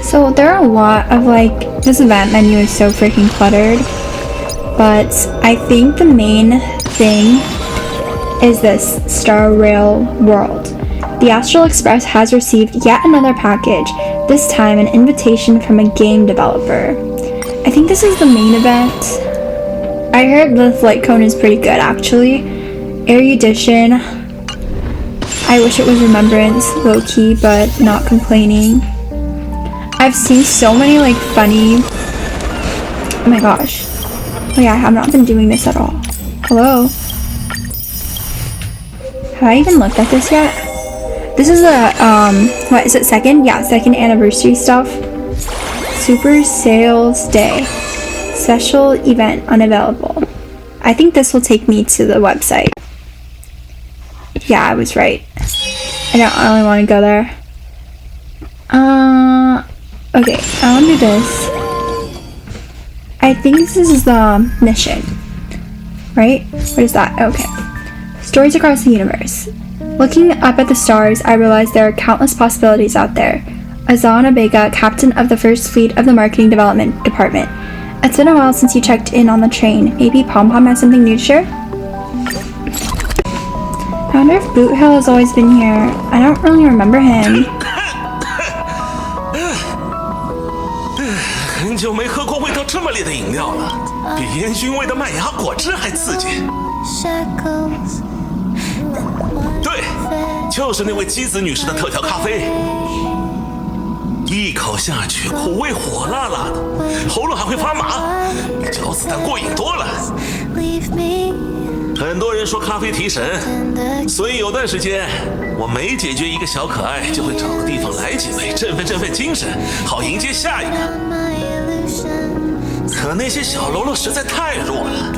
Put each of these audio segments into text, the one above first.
So there are a lot of like, this event menu is so freaking cluttered, but I think the main thing is this Star Rail World. The Astral Express has received yet another package, this time an invitation from a game developer. I think this is the main event. I heard the flight cone is pretty good actually. Erudition. I wish it was Remembrance, low-key, but not complaining. I've seen so many like funny, oh my gosh. Oh yeah, I have not been doing this at all. Hello? Have I even looked at this yet? This is a, what is it, second? Yeah, second anniversary stuff. Super Sales Day. Special event unavailable. I think this will take me to the website. Yeah, I was right. I don't really want to go there. Okay, I want to do this. I think this is the mission. Right? What is that? Okay. Stories across the universe. Looking up at the stars, I realized there are countless possibilities out there. Azana Bega, captain of the first fleet of the marketing development department. It's been a while since you checked in on the train. Maybe Pom Pom has something new to share? I wonder if Boot Hill has always been here. I don't really remember him. 很久没喝过味道这么烈的饮料了，比烟熏味的麦芽果汁还刺激。对，就是那位姬子女士的特调咖啡，一口下去苦味火辣辣的，喉咙还会发麻，比嚼子弹过瘾多了。很多人说咖啡提神，所以有段时间我每解决一个小可爱，就会找个地方来几杯，振奋精神，好迎接下一个。可那些小喽啰实在太弱了，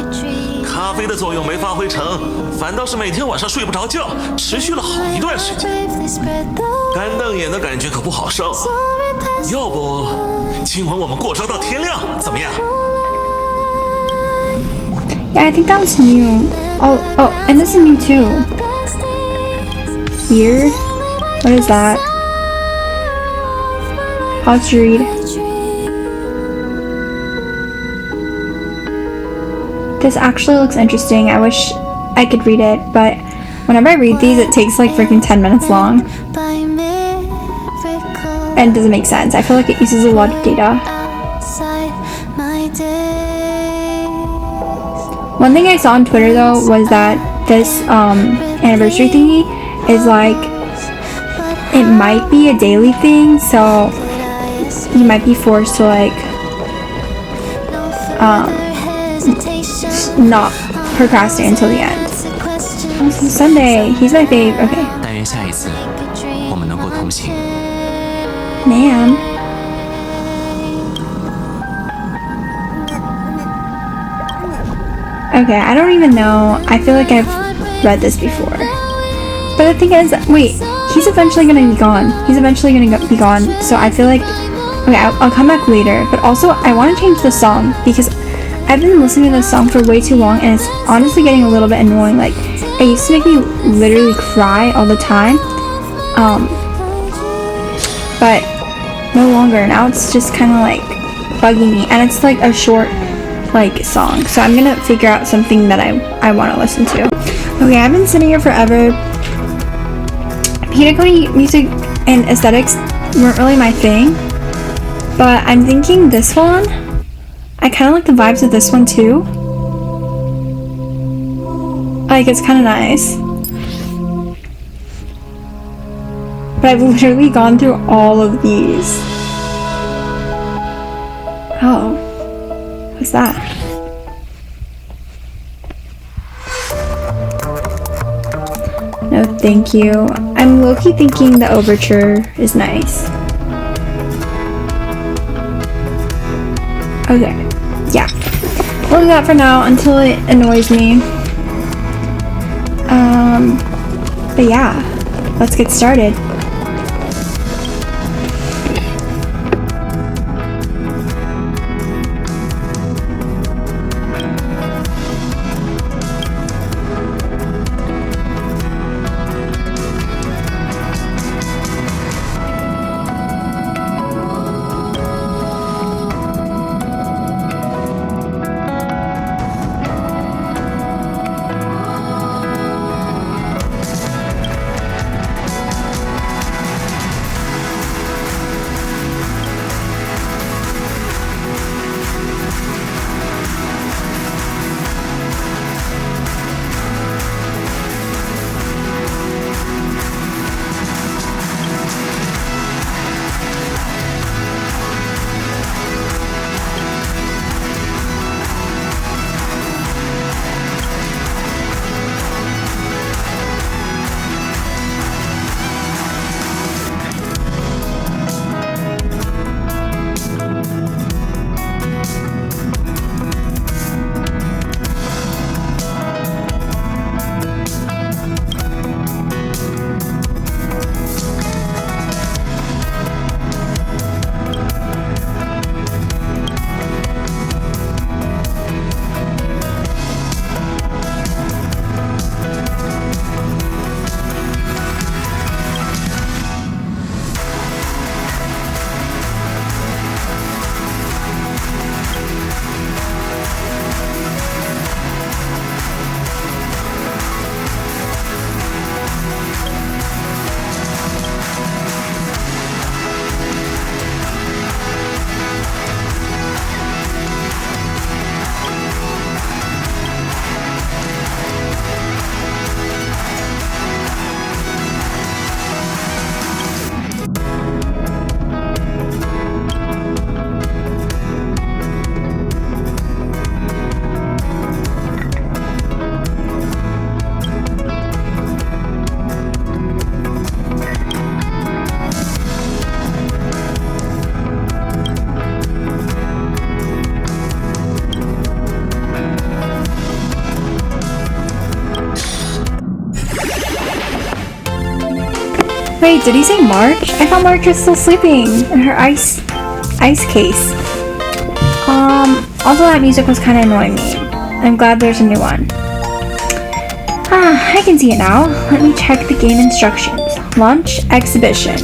咖啡的作用没发挥成，反倒是每天晚上睡不着觉，持续了好一段时间，干瞪眼的感觉可不好受。要不今晚我们过招到天亮，怎么样？ Yeah, I think that was new. Oh, and this is new too. Here? What is that? Pause to read. This actually looks interesting. I wish I could read it, but whenever I read these, it takes like freaking 10 minutes long. And it doesn't make sense. I feel like it uses a lot of data. One thing I saw on Twitter though was that this anniversary thingy is like, it might be a daily thing, so you might be forced to like not procrastinate until the end. Oh, Sunday, he's my fave. Okay. 但愿下一次我们能够同行。 Man. Okay, I don't even know. I feel like I've read this before. But the thing is, wait, he's eventually gonna be gone. He's eventually gonna be gone. So I feel like, okay, I'll come back later. But also, I want to change the song because I've been listening to this song for way too long and it's honestly getting a little bit annoying. Like, it used to make me literally cry all the time. But no longer. Now it's just kind of like bugging me. And it's like a short like song, so I'm gonna figure out something that I want to listen to. Okay, I've been sitting here forever. Pinakoni music and aesthetics weren't really my thing, but I'm thinking this one, I kind of like the vibes of this one too. Like, it's kind of nice, but I've literally gone through all of these. Oh, what's that? No, thank you. I'm low-key thinking the overture is nice. Okay, yeah. We'll do that for now until it annoys me. But yeah, let's get started. Wait, did he say March? I thought March was still sleeping in her ice case. Also that music was kind of annoying me. I'm glad there's a new one. I can see it now. Let me check the game instructions. Launch Exhibition.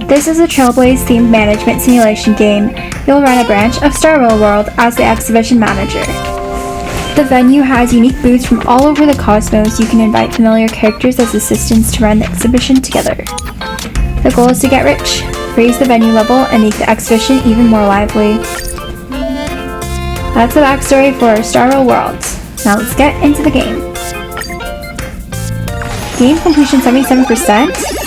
This is a Trailblaze themed management simulation game. You'll run a branch of Star Rail World as the exhibition manager. The venue has unique booths from all over the cosmos. You can invite familiar characters as assistants to run the exhibition together. The goal is to get rich, raise the venue level, and make the exhibition even more lively. That's the backstory for Star Rail World. Now let's get into the game. Game completion 77%.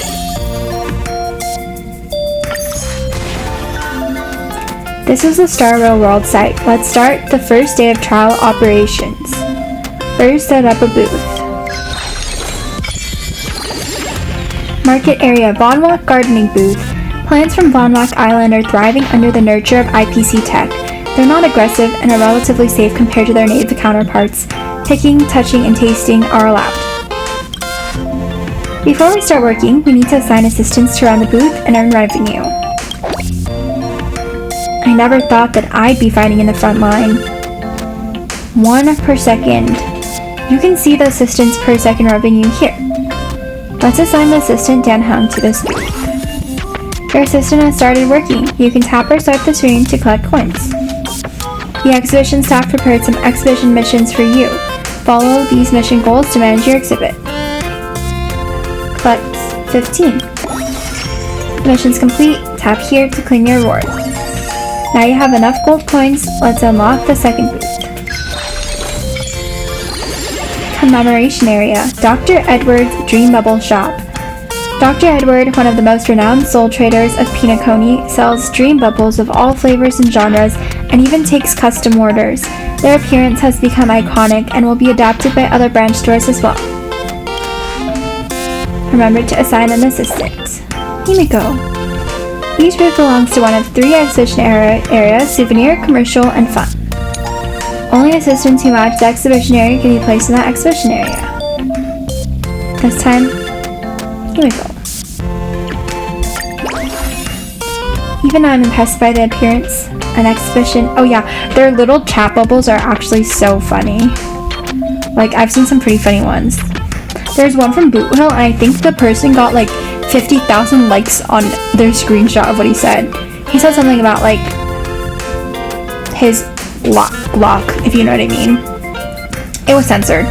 This is the Star Rail World site. Let's start the first day of trial operations. First, set up a booth. Market area, Vonwalk Gardening Booth. Plants from Vonwalk Island are thriving under the nurture of IPC tech. They're not aggressive and are relatively safe compared to their native counterparts. Picking, touching, and tasting are allowed. Before we start working, we need to assign assistants to run the booth and earn revenue. I never thought that I'd be fighting in the front line. 1 per second. You can see the assistants per second revenue here. Let's assign the assistant Dan Hung to this booth. Your assistant has started working. You can tap or swipe the screen to collect coins. The exhibition staff prepared some exhibition missions for you. Follow these mission goals to manage your exhibit. Collect 15. The mission's complete. Tap here to claim your reward. Now you have enough gold coins. Let's unlock the second booth. Commemoration area, Dr. Edward's Dream Bubble Shop. Dr. Edward, one of the most renowned soul traders of Pinacone, sells dream bubbles of all flavors and genres and even takes custom orders. Their appearance has become iconic and will be adapted by other branch stores as well. Remember to assign an assistant. Himiko. Each booth belongs to one of 3 exhibition areas: souvenir, commercial, and fun. Only assistants who match the exhibition area can be placed in that exhibition area. This time, Himiko. Even I'm impressed by the appearance. An exhibition. Oh yeah, their little chat bubbles are actually so funny. Like, I've seen some pretty funny ones. There's one from Boot Hill, and I think the person got like 50,000 likes on their screenshot of what he said. He said something about like his lock, if you know what I mean. It was censored.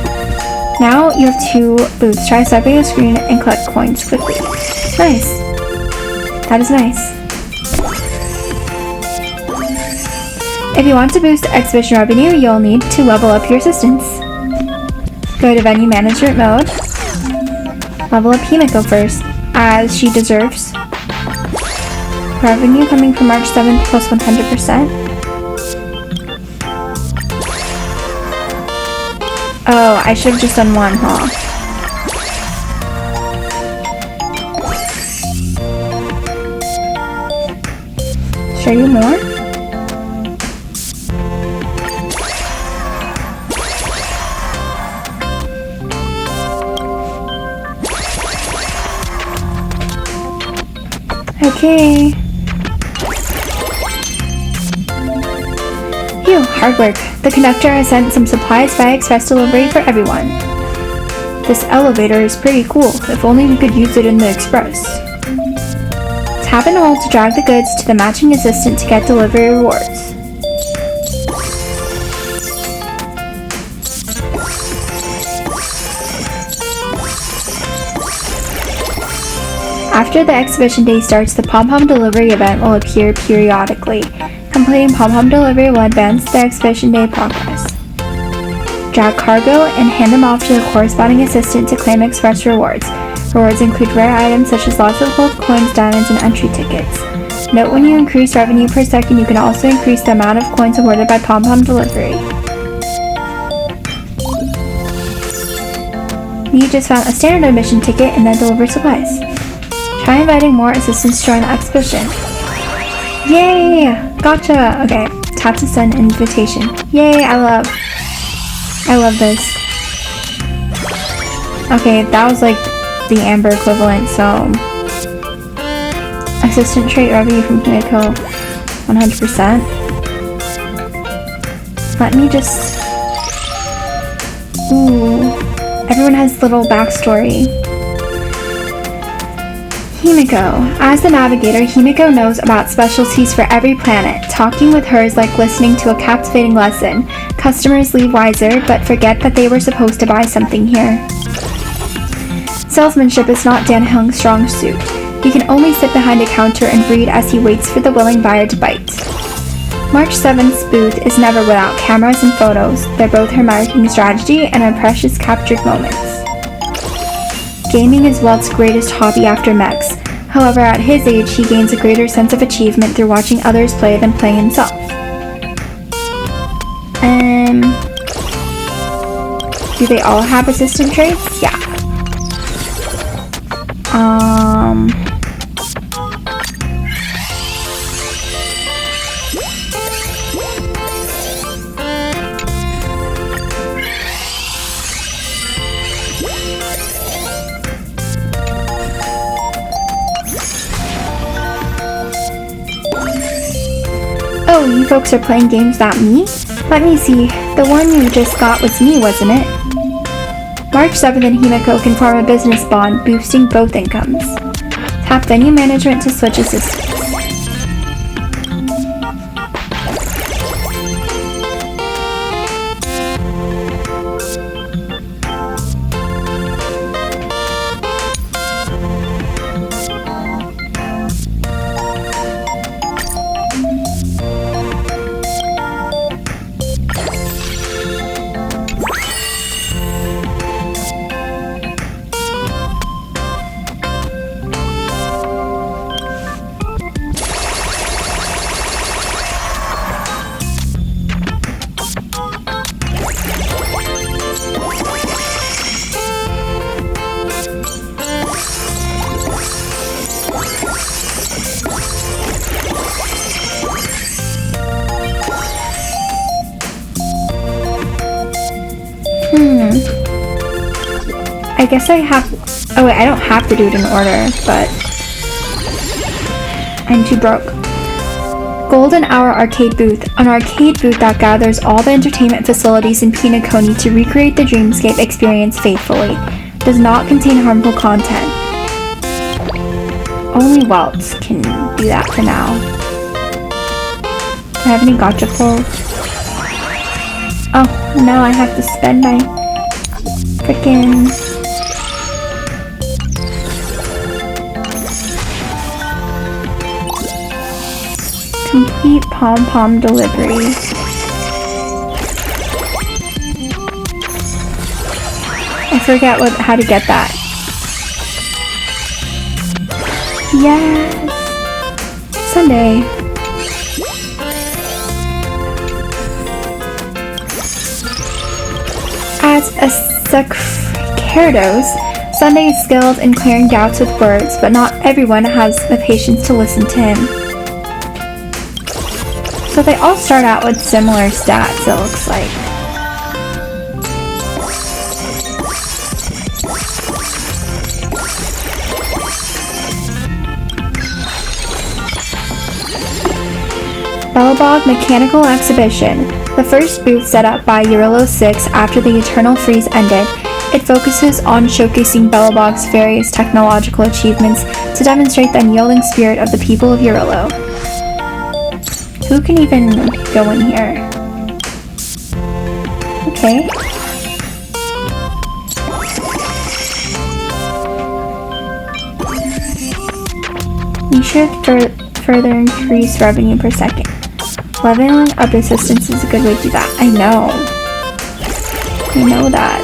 Now you have 2 booths. Try swiping the screen and collect coins quickly. Nice. That is nice. If you want to boost exhibition revenue, you'll need to level up your assistants. Go to venue management mode. Level up Himiko first, as she deserves. Revenue coming from March 7th plus 100%. Oh, I should have just done 1, huh? Show you more? Okay. Phew, hard work. The conductor has sent some supplies via express delivery for everyone. This elevator is pretty cool. If only we could use it in the express. Tap and hold to drag the goods to the matching assistant to get delivery rewards. After the exhibition day starts, the pom-pom delivery event will appear periodically. Completing pom-pom delivery will advance the exhibition day progress. Drag cargo and hand them off to the corresponding assistant to claim express rewards. Rewards include rare items such as lots of gold coins, diamonds, and entry tickets. Note when you increase revenue per second, you can also increase the amount of coins awarded by pom-pom delivery. You just found a standard admission ticket and then deliver supplies. Try inviting more assistants to join the exhibition. Yay! Gotcha! Okay, tap to send an invitation. Yay, I love this. Okay, that was like the Amber equivalent, so assistant trait revenue from Himiko 100%. Let me just... Ooh. Everyone has little backstory. Himiko. As the navigator, Himiko knows about specialties for every planet. Talking with her is like listening to a captivating lesson. Customers leave wiser, but forget that they were supposed to buy something here. Salesmanship is not Dan Hung's strong suit. He can only sit behind a counter and read as he waits for the willing buyer to bite. March 7th's booth is never without cameras and photos. They're both her marketing strategy and her precious captured moments. Gaming is Walt's greatest hobby after mechs. However, at his age, he gains a greater sense of achievement through watching others play than playing himself. Do they all have assistant traits? Yeah. Oh, you folks are playing games about me? Let me see. The one you just got was me, wasn't it? March 7th and Himiko can form a business bond, boosting both incomes. Tap venue management to switch assistants. I guess I have... Oh wait, I don't have to do it in order, but... I'm too broke. Golden Hour Arcade Booth. An arcade booth that gathers all the entertainment facilities in Pinacone to recreate the dreamscape experience faithfully. Does not contain harmful content. Only Waltz can do that for now. Do I have any gotcha pulls? Oh, no, I have to spend my frickin'... Complete pom-pom delivery. I forget how to get that. Yes! Sunday. As a sacerdote, Sunday is skilled in clearing doubts with words, but not everyone has the patience to listen to him. So they all start out with similar stats, it looks like. Belobog Mechanical Exhibition. The first booth set up by Eurillo 6 after the Eternal Freeze ended. It focuses on showcasing Belobog's various technological achievements to demonstrate the unyielding spirit of the people of Eurillo. Who can even go in here? Okay. You should further increase revenue per second. Leveling up assistance is a good way to do that. I know that,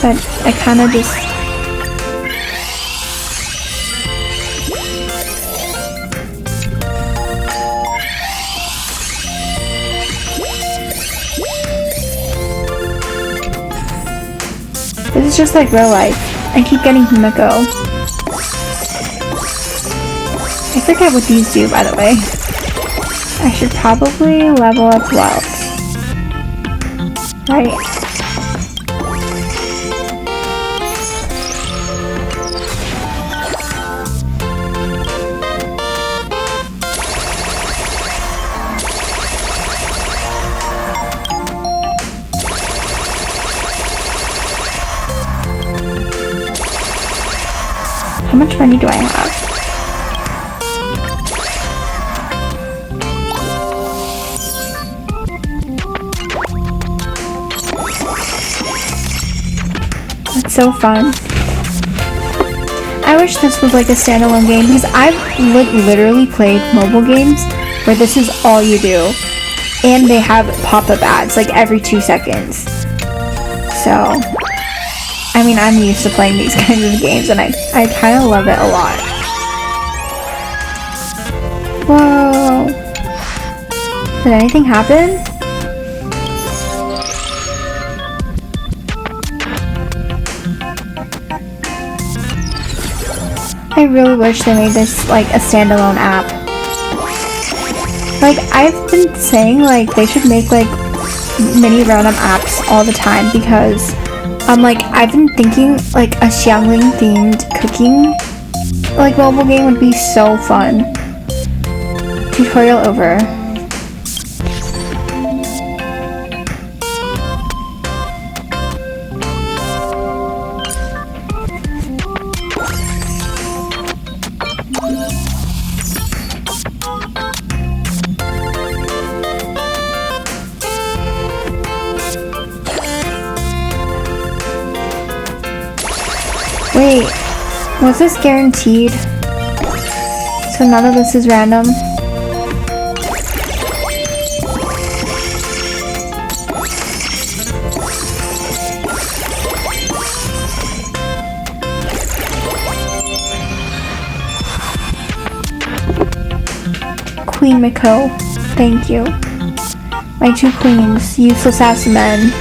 but I kind of just... This is just like real life. I keep getting Himiko. I forget what these do, by the way. I should probably level up Wealth. Right. How much money do I have? It's so fun. I wish this was like a standalone game because I've literally played mobile games where this is all you do. And they have pop-up ads like every 2 seconds. So, I mean, I'm used to playing these kinds of games and I kind of love it a lot. Whoa. Did anything happen? I really wish they made this like a standalone app. Like, I've been saying like they should make like mini random apps all the time because like I've been thinking like a Xiangling themed cooking like mobile game would be so fun. Tutorial over. Wait, was this guaranteed? So none of this is random? Queen Miko, thank you. My 2 queens, useless ass men.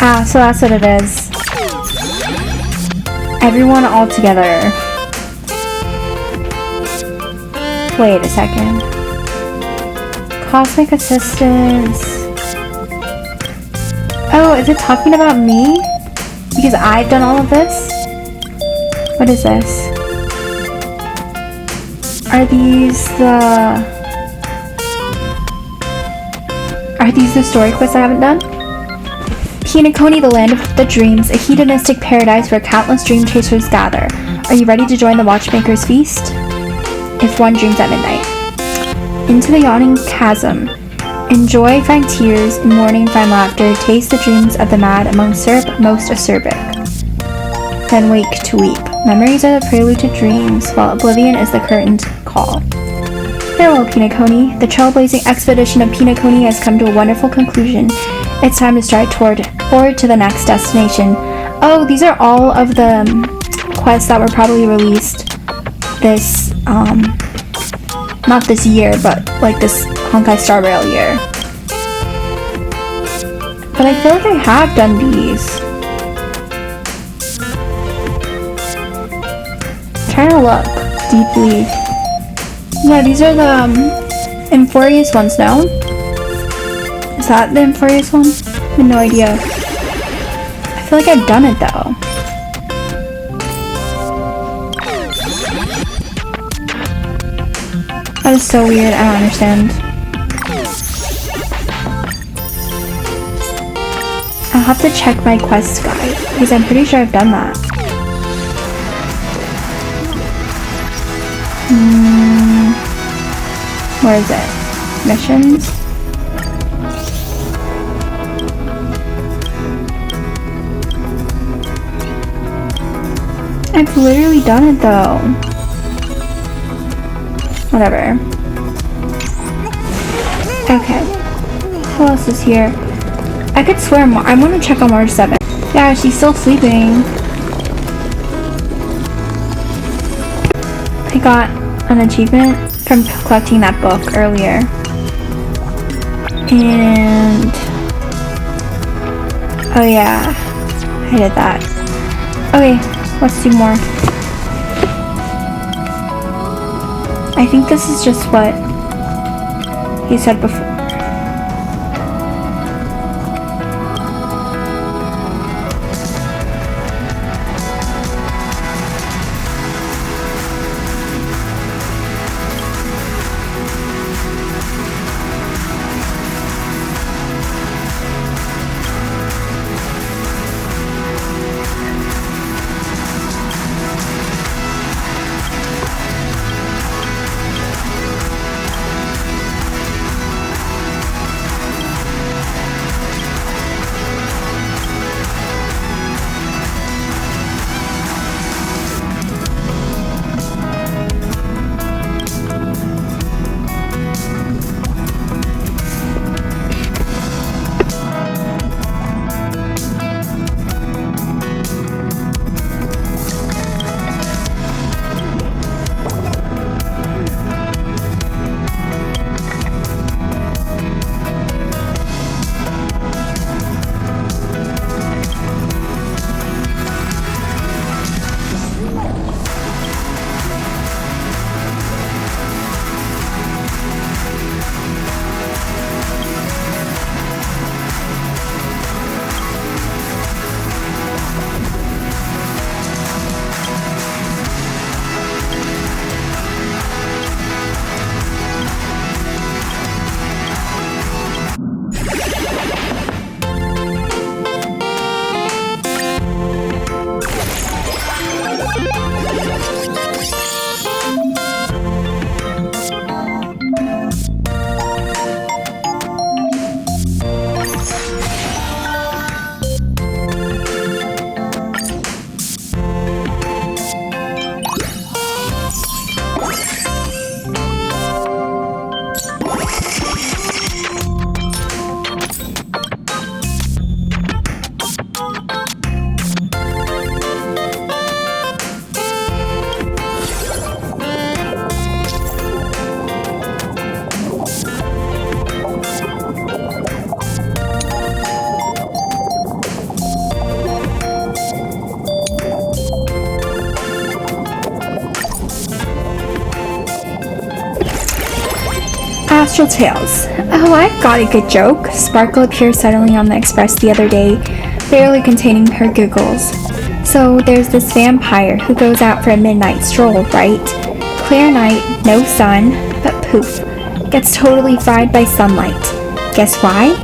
Ah, so that's what it is. Everyone all together. Wait a second. Cosmic assistance. Oh, is it talking about me? Because I've done all of this? What is this? Are these the story quests I haven't done? Hinakoni, the land of the dreams, a hedonistic paradise where countless dream chasers gather. Are you ready to join the Watchmaker's feast? If one dreams at midnight. Into the yawning chasm. Enjoy, find tears, in mourning find laughter, taste the dreams of the mad among syrup most acerbic. Then wake to weep. Memories are the prelude to dreams, while oblivion is the curtained call. Farewell, Pinaconi. The trailblazing expedition of Pinaconi has come to a wonderful conclusion. It's time to stride forward to the next destination. Oh, these are all of the quests that were probably released this, not this year, but like this Honkai Star Rail year. But I feel like I have done these. I'm trying to look deeply. Yeah, these are the Infurious ones, no? Is that the Infurious one? I have no idea. I feel like I've done it though. That is so weird, I don't understand. I'll have to check my quest guide, because I'm pretty sure I've done that. Where is it? Missions? I've literally done it though. Whatever. Okay. Who else is here? I could swear I want to check on March 7th. Yeah, she's still sleeping. I got an achievement from collecting that book earlier. And oh yeah, I did that. Okay, let's do more. I think this is just what he said before. Astral Tales. Oh, I've got a good joke. Sparkle appeared suddenly on the Express the other day, barely containing her giggles. So there's this vampire who goes out for a midnight stroll, right? Clear night, no sun, but poof, gets totally fried by sunlight. Guess why?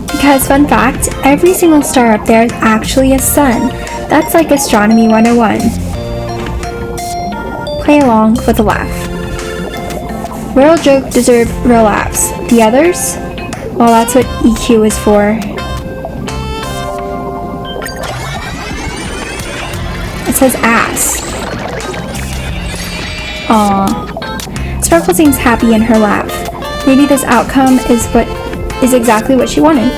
Because, fun fact, every single star up there is actually a sun. That's like Astronomy 101. Play along with a laugh. Real joke deserve real laughs. The others? Well, that's what EQ is for. It says ass. Aww. Sparkle seems happy in her laugh. Maybe this outcome is exactly what she wanted.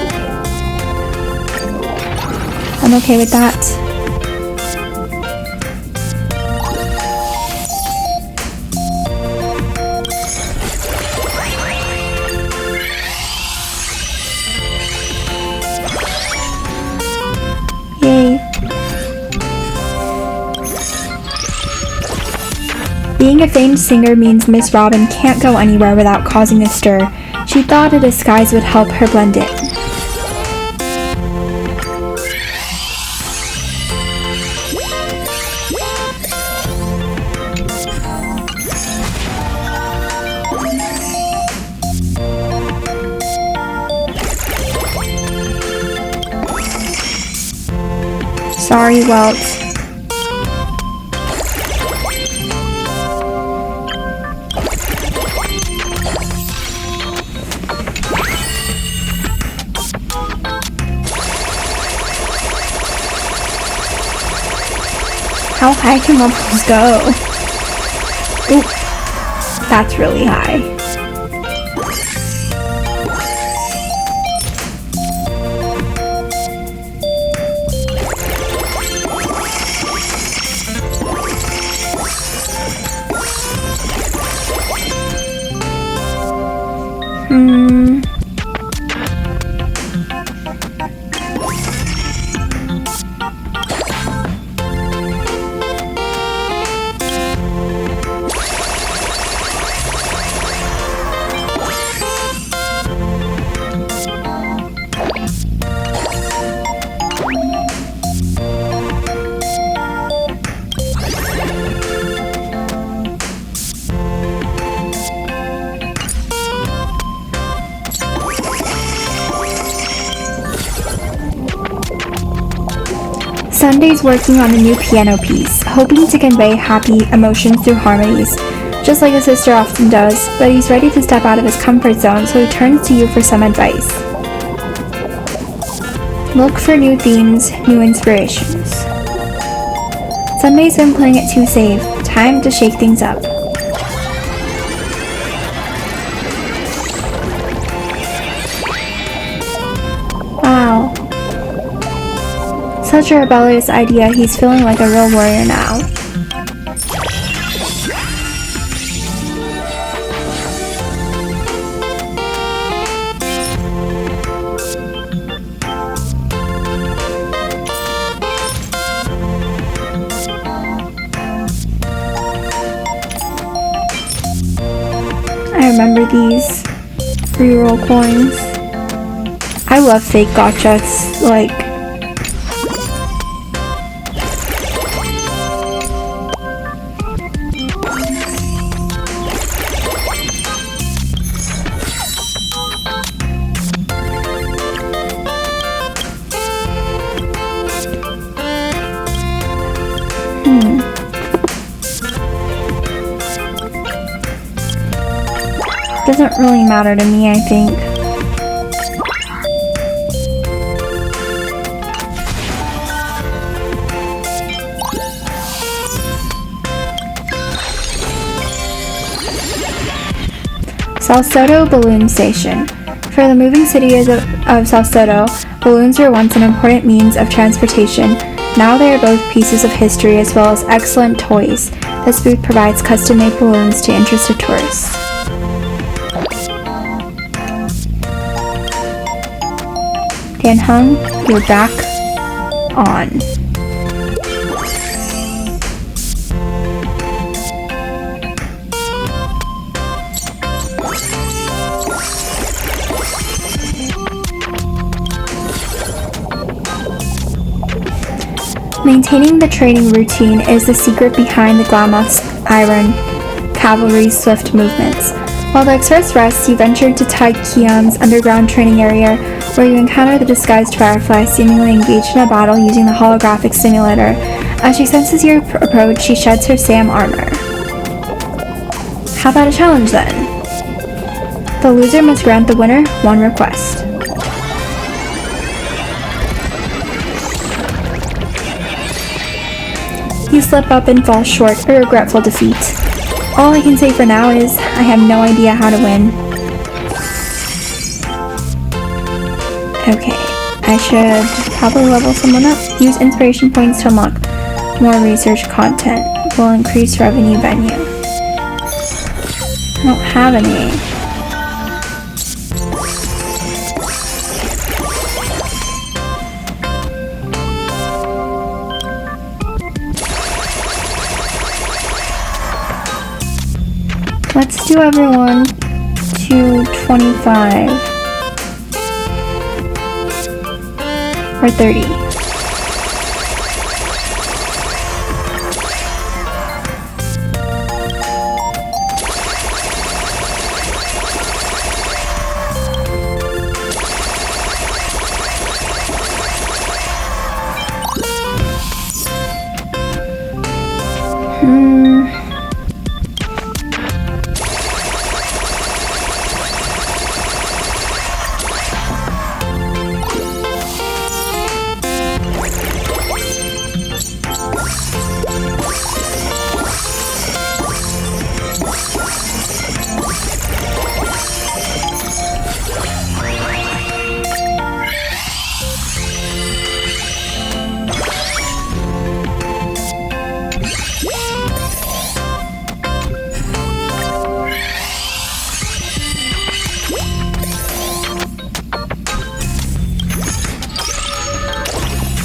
I'm okay with that. Yay. Being a famed singer means Miss Robin can't go anywhere without causing a stir. She thought a disguise would help her blend in. Sorry, Welt. How high can levels go? Ooh, that's really high. Sunday's working on a new piano piece, hoping to convey happy emotions through harmonies, just like a sister often does, but he's ready to step out of his comfort zone, so he turns to you for some advice. Look for new themes, new inspirations. Sunday's been playing it too safe. Time to shake things up. Wow. Such a rebellious idea, he's feeling like a real warrior now. I remember these reroll coins. I love fake gotchas, like doesn't really matter to me, I think. Salcedo Balloon Station. For the moving city of Salcedo, balloons were once an important means of transportation. Now they are both pieces of history as well as excellent toys. This booth provides custom-made balloons to interested tourists. Dan Hung, you're back on. Maintaining the training routine is the secret behind the Glamoth's Iron Cavalry's swift movements. While the express rests, you venture to Tai Kian's underground training area, where you encounter the disguised Firefly seemingly engaged in a battle using the holographic simulator. As she senses your approach, she sheds her Sam armor. How about a challenge then? The loser must grant the winner one request. You slip up and fall short, a regretful defeat. All I can say for now is I have no idea how to win. Okay, I should probably level someone up. Use inspiration points to unlock more research content. Will increase revenue venue. I don't have any. Let's do everyone to 25 or 30.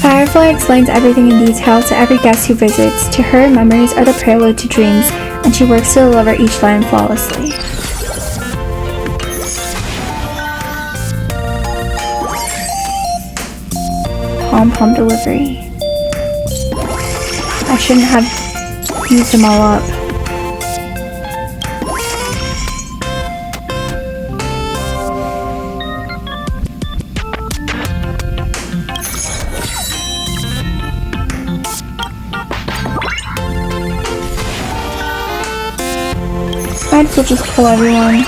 Firefly explains everything in detail to every guest who visits. To her, memories are the prelude to dreams, and she works to deliver each line flawlessly. Pom-pom delivery. I shouldn't have used them all up. Might as well just pull everyone.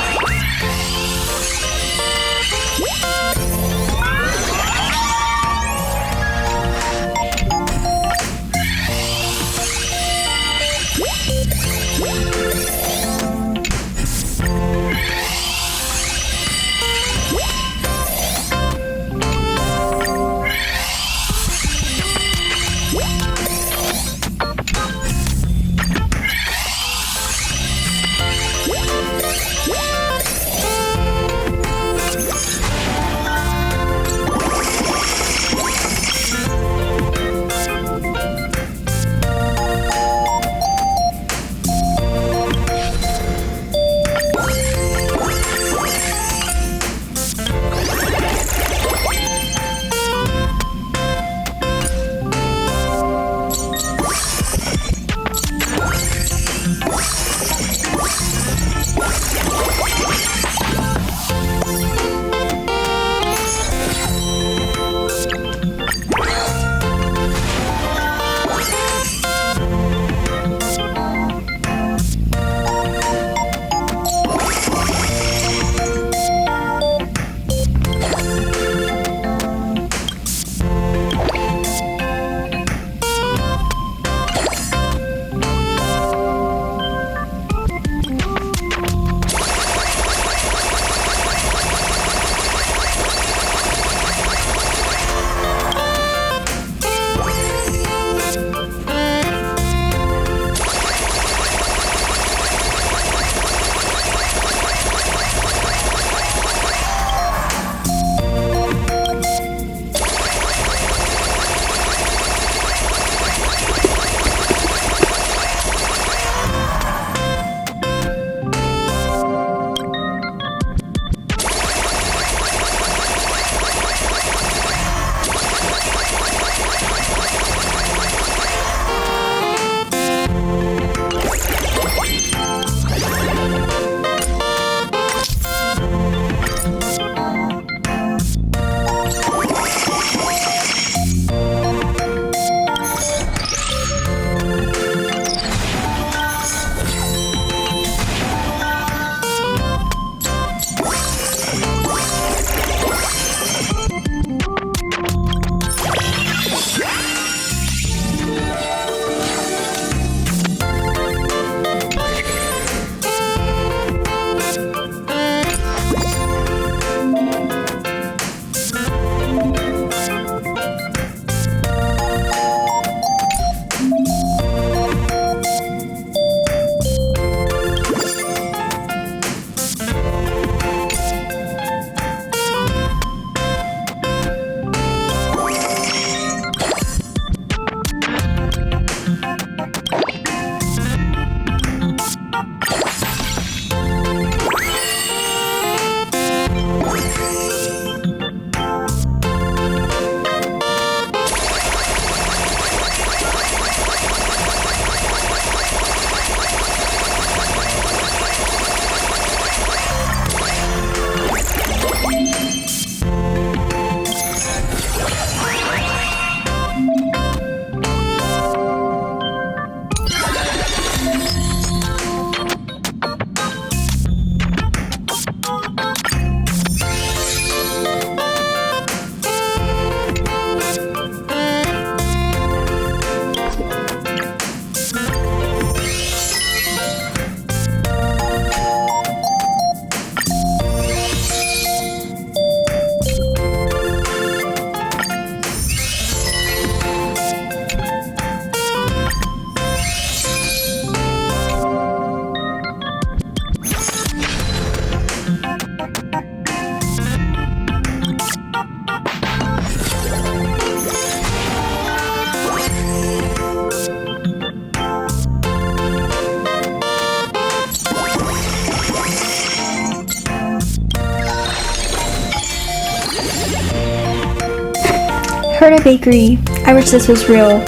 Herta Bakery. I wish this was real.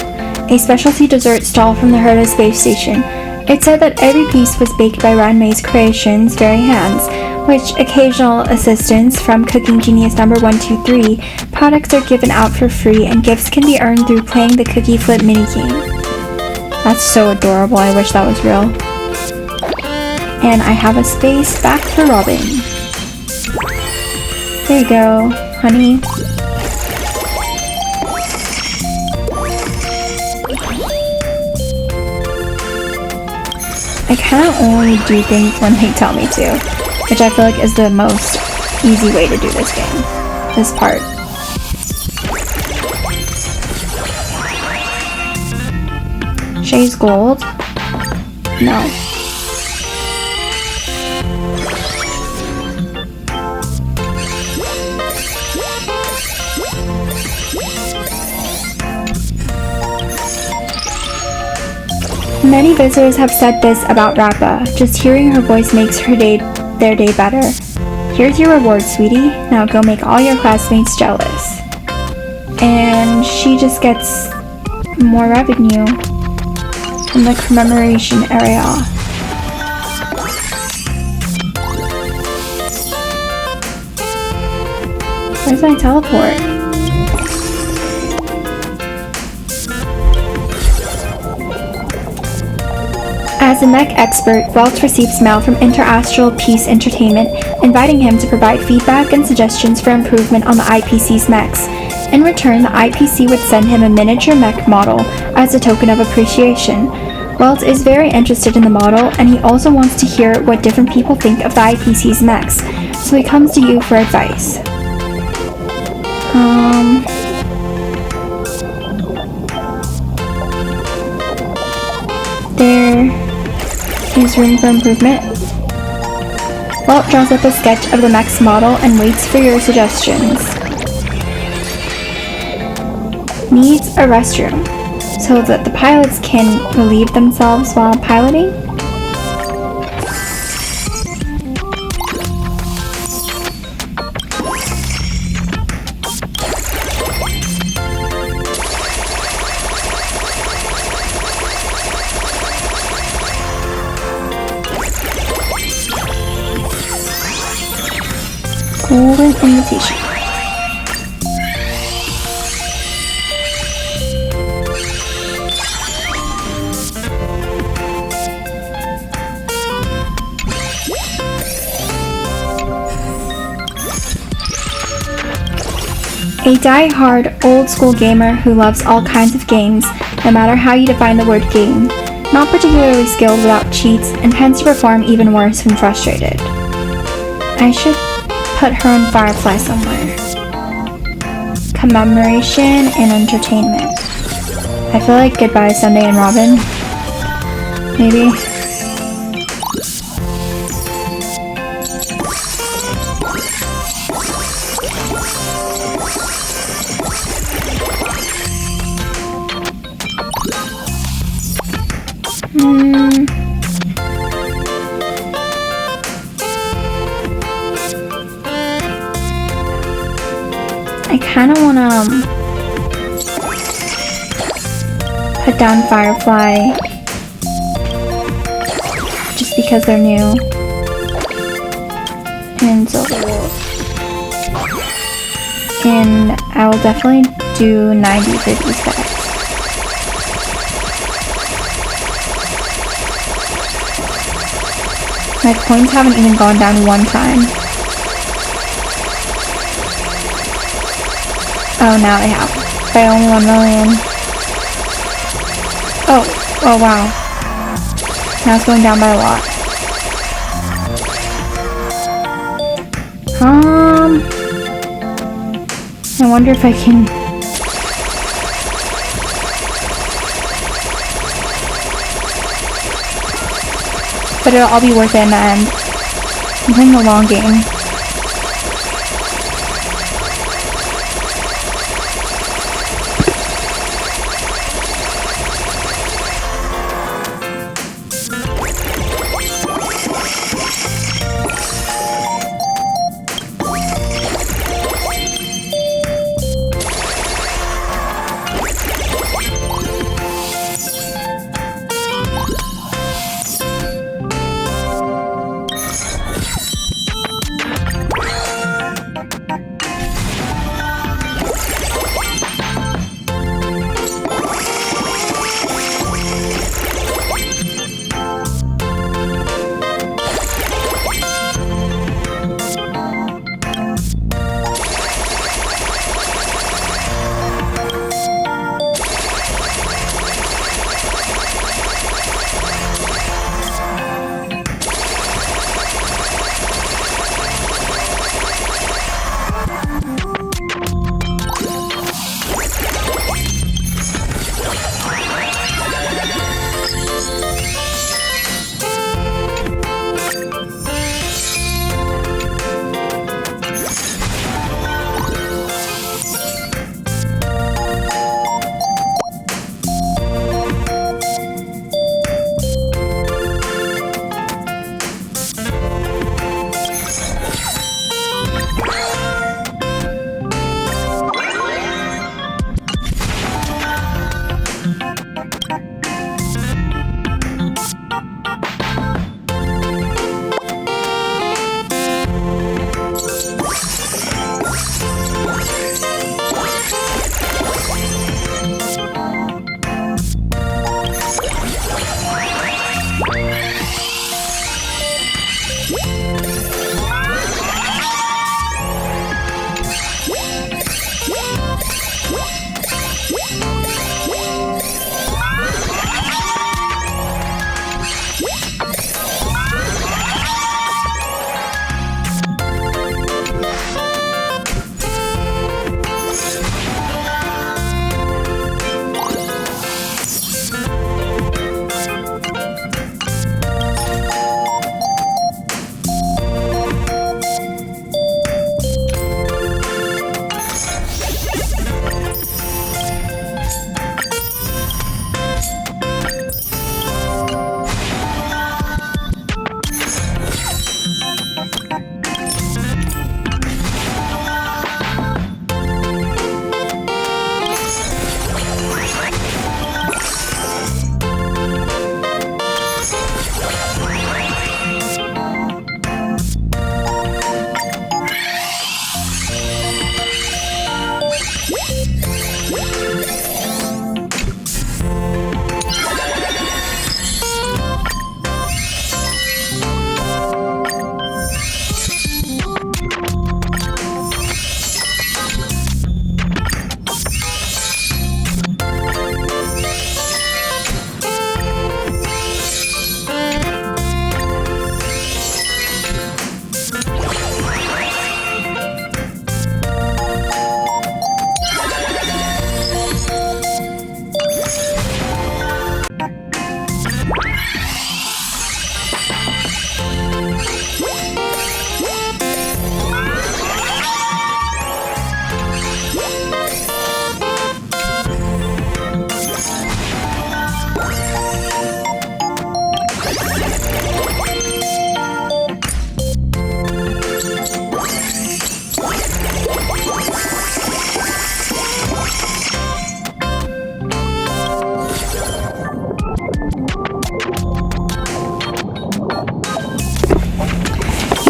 A specialty dessert stall from the Herta space station. It said that every piece was baked by Ranmei's creations' very hands, which occasional assistance from Cooking Genius number 123. Products are given out for free and gifts can be earned through playing the Cookie Flip minigame. That's so adorable. I wish that was real. And I have a space back for Robin. There you go, honey. I kind of only do things when they tell me to, which I feel like is the most easy way to do this game. This part. Shay's gold? No. Many visitors have said this about Rappa. Just hearing her voice makes their day better. Here's your reward, sweetie. Now go make all your classmates jealous. And she just gets more revenue in the commemoration area. Where's my teleport? As a mech expert, Welch receives mail from Interastral Peace Entertainment, inviting him to provide feedback and suggestions for improvement on the IPC's mechs. In return, the IPC would send him a miniature mech model as a token of appreciation. Welch is very interested in the model, and he also wants to hear what different people think of the IPC's mechs, so he comes to you for advice. There is room for improvement. Walt draws up a sketch of the mech's model and waits for your suggestions. Needs a restroom so that the pilots can relieve themselves while piloting. Golden invitation. A die-hard, old-school gamer who loves all kinds of games, no matter how you define the word game. Not particularly skilled without cheats, and tends to perform even worse when frustrated. I should put her in Firefly somewhere. Commemoration and entertainment. I feel like Goodbye Sunday and Robin. Maybe. I kind of want to put down Firefly just because they're new and Silverwolf. And I will definitely do 90 for these guys. My coins haven't even gone down one time. Oh, now they have. By only 1 million. Oh wow. Now it's going down by a lot. I wonder if I can... But it'll all be worth it in the end. I'm playing the long game.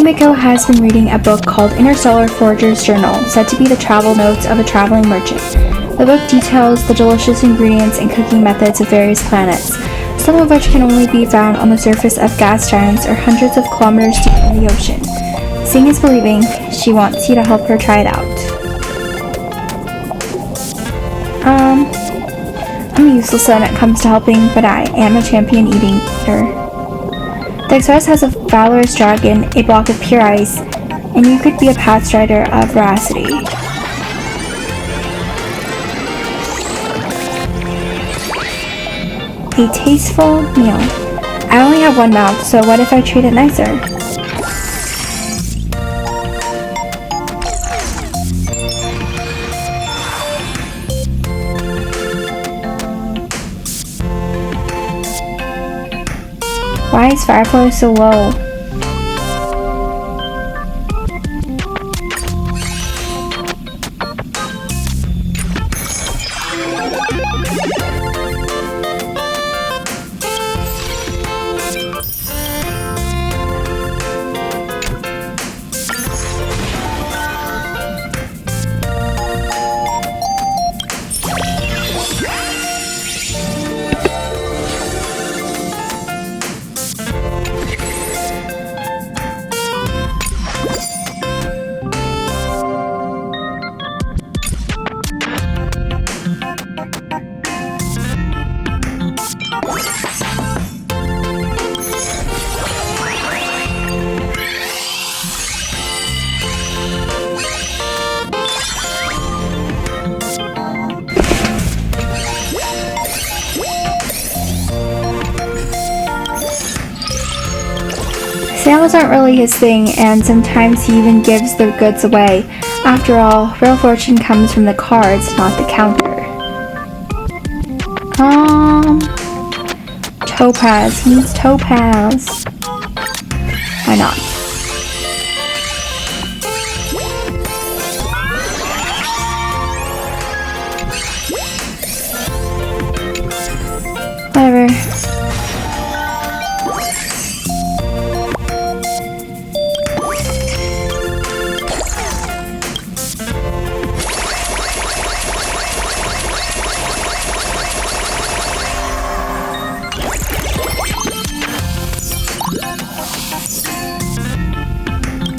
Himiko has been reading a book called Interstellar Forger's Journal, said to be the travel notes of a traveling merchant. The book details the delicious ingredients and cooking methods of various planets, some of which can only be found on the surface of gas giants or hundreds of kilometers deep in the ocean. Seeing is believing. She wants you to help her try it out. I'm useless when it comes to helping, but I am a champion eating eater. The Express has a valorous dragon, a block of pure ice, and you could be a pathstrider of veracity. A tasteful meal. I only have one mouth, so what if I treat it nicer? Why is Firefly so low? Sales aren't really his thing, and sometimes he even gives the goods away. After all, real fortune comes from the cards, not the counter. Topaz. He needs topaz. Why not? Whatever.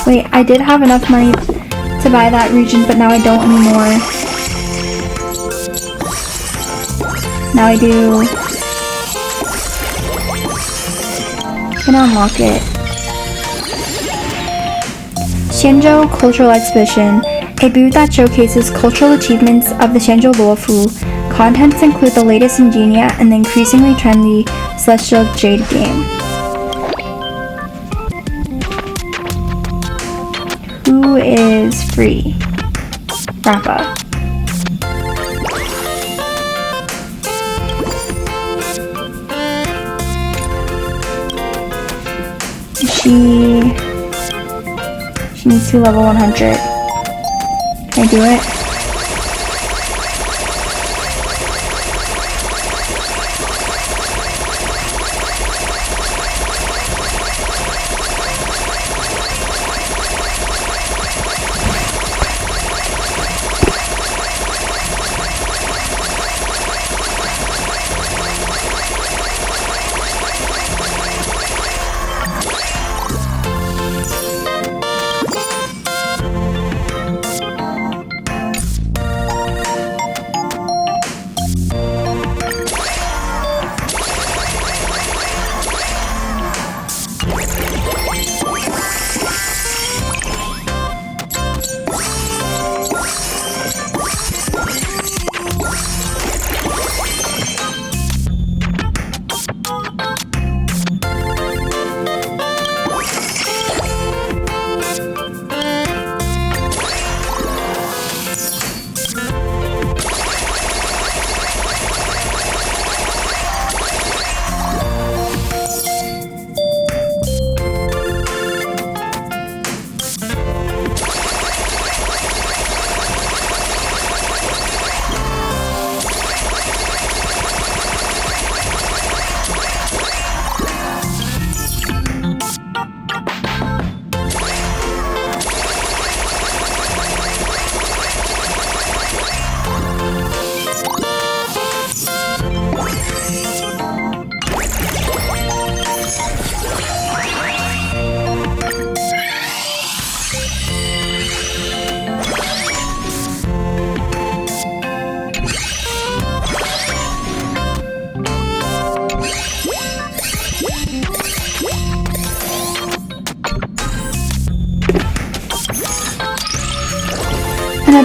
Wait, I did have enough money to buy that region, but now I don't anymore. Now I do. I'm gonna unlock it. Xianzhou Cultural Exhibition, a booth that showcases cultural achievements of the Xianzhou Luofu. Contents include the latest in Genia and the increasingly trendy Celestial Jade game. Who is free? Rappa. She needs to be level 100. Can I do it?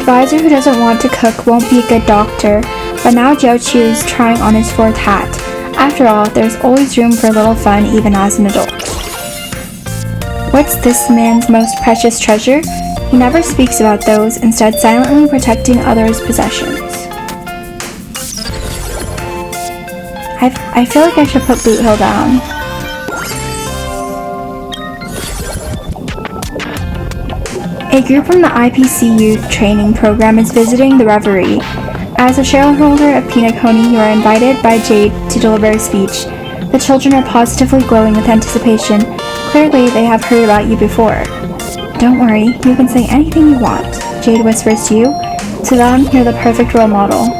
advisor who doesn't want to cook won't be a good doctor, but now Jiaoqiu is trying on his fourth hat. After all, there's always room for a little fun even as an adult. What's this man's most precious treasure? He never speaks about those, instead silently protecting others' possessions. I feel like I should put Boot Hill down. A group from the IPC Youth Training Program is visiting the Reverie. As a shareholder of Peanut Coney, you are invited by Jade to deliver a speech. The children are positively glowing with anticipation. Clearly, they have heard about you before. Don't worry, you can say anything you want, Jade whispers to you. To them, you're the perfect role model.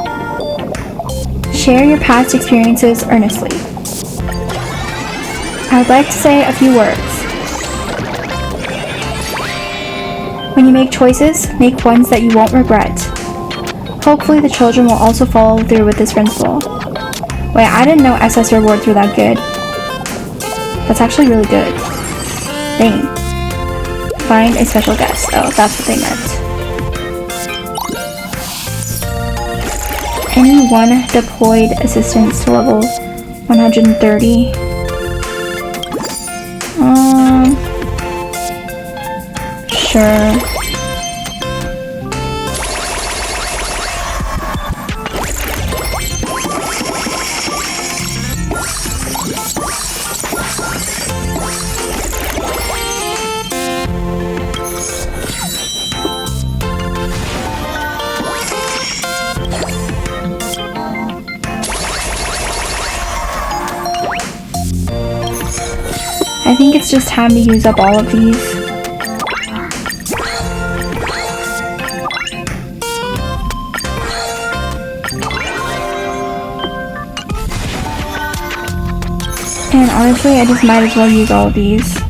Share your past experiences earnestly. I would like to say a few words. When you make choices, make ones that you won't regret. Hopefully the children will also follow through with this principle. Wait, I didn't know SS rewards were that good. That's actually really good. Dang. Find a special guest. Oh, that's what they meant. Any one deployed assistance to level 130. Sure. I think it's just time to use up all of these. And honestly, I just might as well use all of these.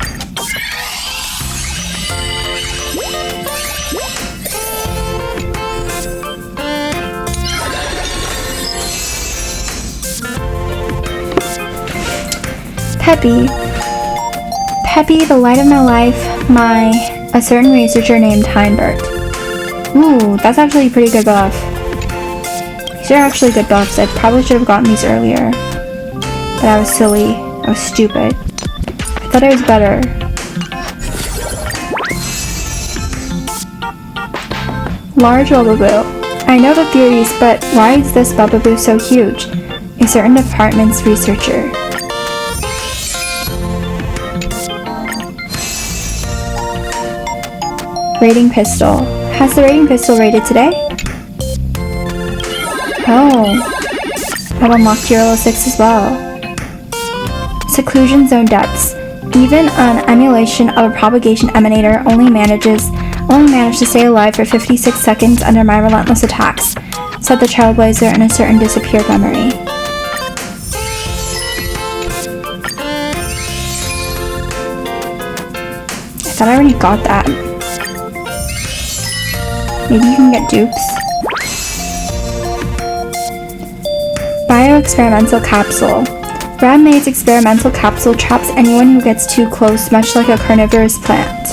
Peppy, the light of my life, a certain researcher named Heinbert. Ooh, that's actually a pretty good buff. These are actually good buffs. I probably should have gotten these earlier. But I was silly. I was stupid. I thought I was better. Large Bubaboo. I know the theories, but why is this Bubaboo so huge? A certain department's researcher. Raiding pistol. Has the raiding pistol raided today? Oh. I've unlocked Euro 6 as well. Seclusion zone depths. Even an emulation of a propagation emanator only managed to stay alive for 56 seconds under my relentless attacks, said the Trailblazer in a certain disappeared memory. I thought I already got that. Maybe you can get dupes. Bioexperimental capsule. Radmaid's experimental capsule traps anyone who gets too close, much like a carnivorous plant.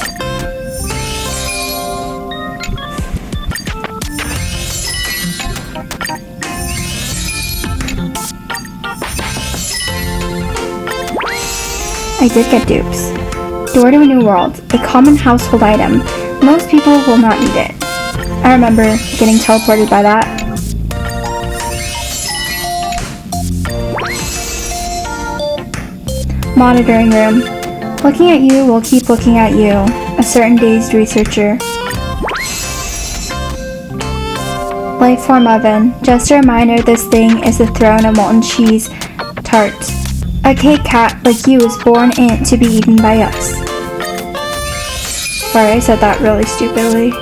I did get dupes. Door to a new world. A common household item. Most people will not need it. I remember getting teleported by that. Monitoring room. Looking at you will keep looking at you. A certain dazed researcher. Lifeform oven. Just a reminder this thing is the throne of molten cheese tart. A cake cat like you was born in to be eaten by us. Sorry, I said that really stupidly.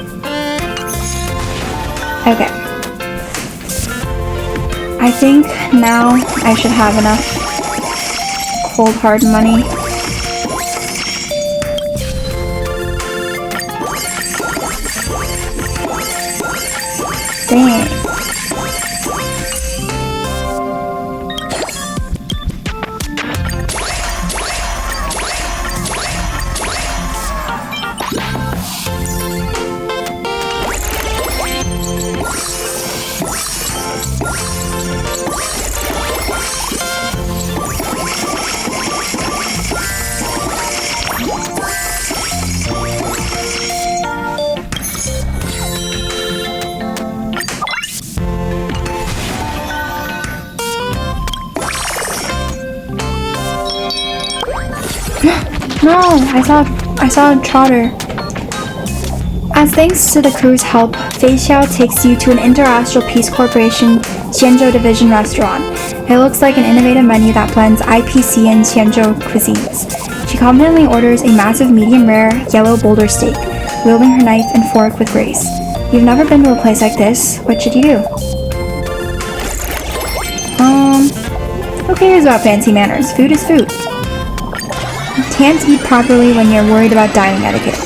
Okay. I think now I should have enough cold hard money. Dang. No, I saw a trotter. As thanks to the crew's help, Fei Xiao takes you to an Interastral Peace Corporation Qianzhou Division restaurant. It looks like an innovative menu that blends IPC and Qianzhou cuisines. She confidently orders a massive medium-rare yellow boulder steak, wielding her knife and fork with grace. You've never been to a place like this. What should you do? Who cares about fancy manners? Food is food. You can't eat properly when you're worried about dining etiquette.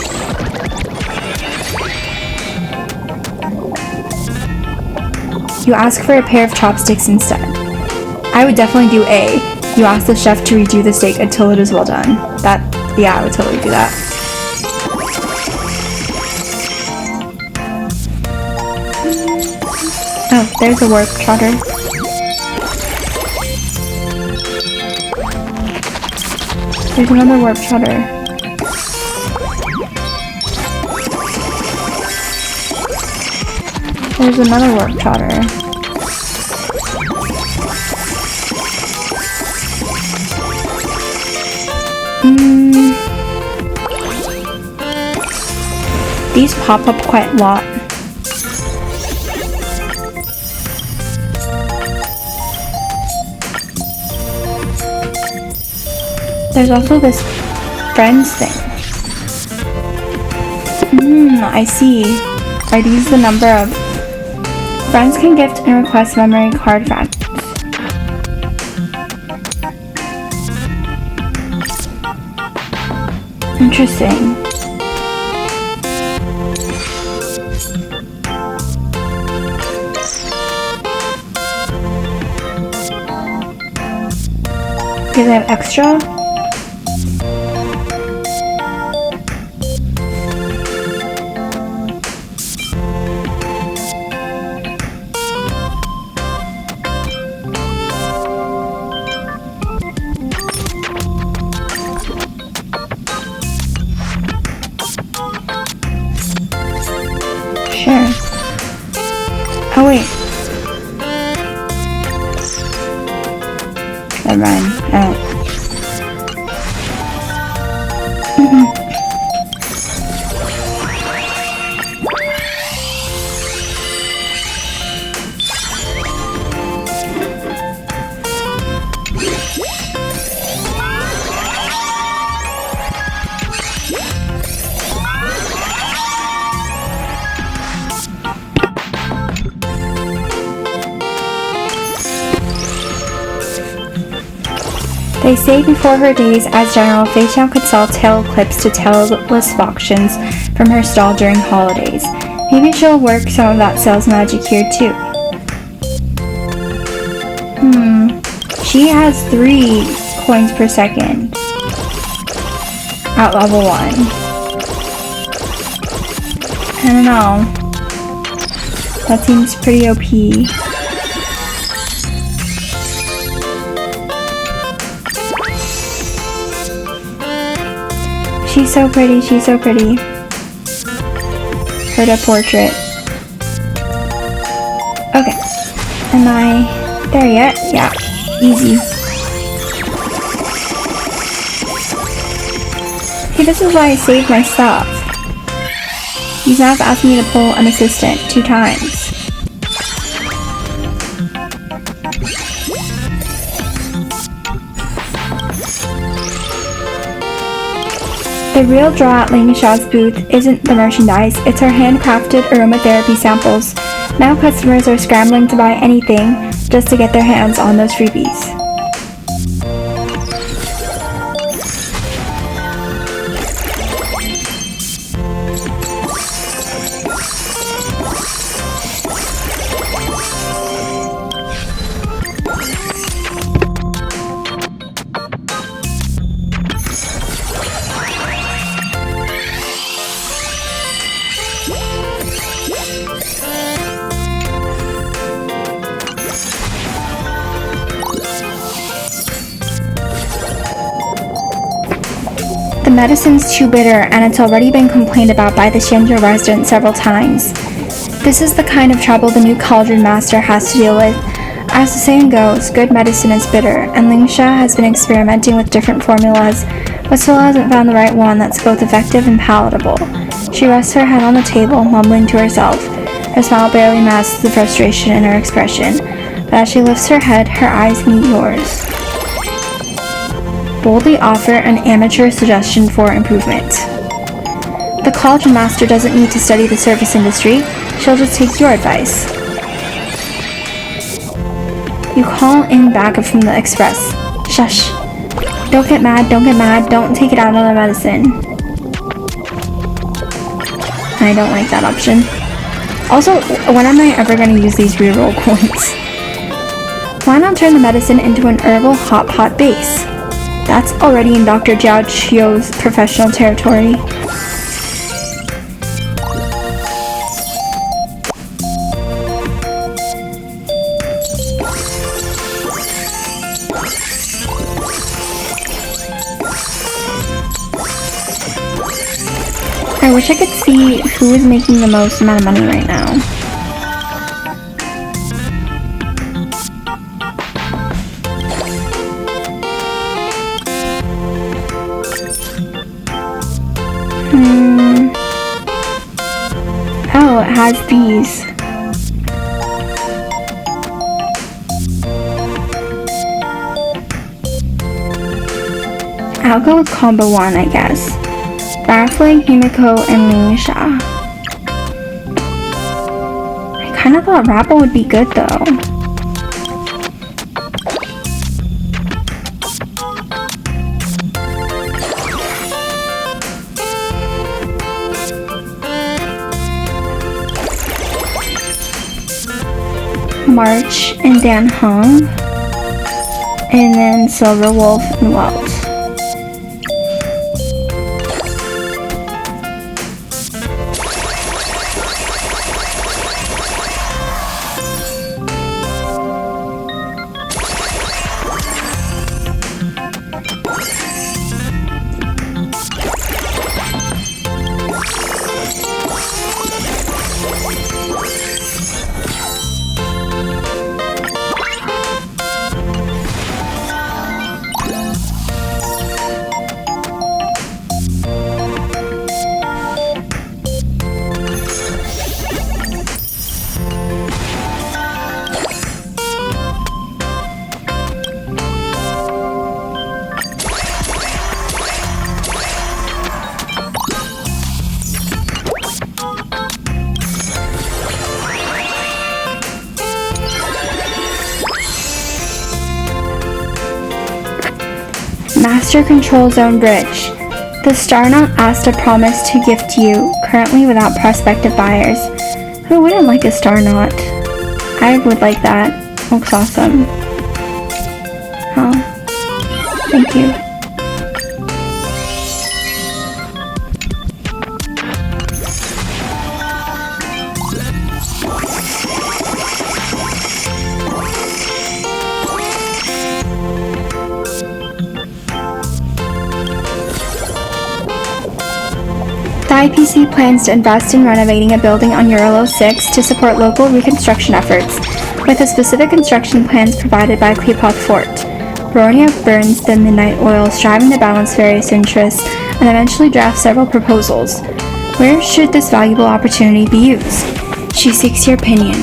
You ask for a pair of chopsticks instead. I would definitely do A. You ask the chef to redo the steak until it is well done. Yeah, I would totally do that. Oh, there's a warp trotter. There's another warp trotter. There's another warp trotter. These pop up quite a lot. There's also this friends thing. I see. Are these the number of friends can gift and request memory card fragments? Interesting. Do they have extra? Sure. Oh wait. Never mind. They say before her days as General, Fei Xiao could sell tail clips to tailless auctions from her stall during holidays. Maybe she'll work some of that sales magic here too. She has 3 coins per second at level 1. I don't know. That seems pretty OP. She's so pretty, she's so pretty. Heard a portrait. Okay. Am I there yet? Yeah. Easy. Okay, this is why I saved my stuff. He's now asked me to pull an assistant 2 times. The real draw at Ling Xiao's booth isn't the merchandise, it's her handcrafted aromatherapy samples. Now customers are scrambling to buy anything just to get their hands on those freebies. medicine's too bitter and it's already been complained about by the Xianzhou resident several times. This is the kind of trouble the new cauldron master has to deal with. As the saying goes, good medicine is bitter, and Lingsha has been experimenting with different formulas, but still hasn't found the right one that's both effective and palatable. She rests her head on the table, mumbling to herself. Her smile barely masks the frustration in her expression, but as she lifts her head, her eyes meet yours. Boldly offer an amateur suggestion for improvement. The cauldron master doesn't need to study the service industry, she'll just take your advice. You call in backup from the express. Shush. Don't get mad, don't take it out on the medicine. I don't like that option. Also, when am I ever going to use these reroll coins? Why not turn the medicine into an herbal hot pot base? That's already in Dr. Jiao Chio's professional territory. I wish I could see who is making the most amount of money right now. Oh, it has these. I'll go with combo 1, I guess. Baffling, Himiko, and Lingsha. I kinda thought Rapple would be good though. March and Dan Hung. And then Silver Wolf and Welt. Master Control Zone Bridge. The Star Knot asked a promise to gift you, currently without prospective buyers. Who wouldn't like a Star Knot? I would like that. Looks awesome. Huh. Thank you. The IPC plans to invest in renovating a building on Uralo 6 to support local reconstruction efforts, with the specific construction plans provided by Qlipoth Fort. Bronia burns the midnight oil, striving to balance various interests, and eventually drafts several proposals. Where should this valuable opportunity be used? She seeks your opinion.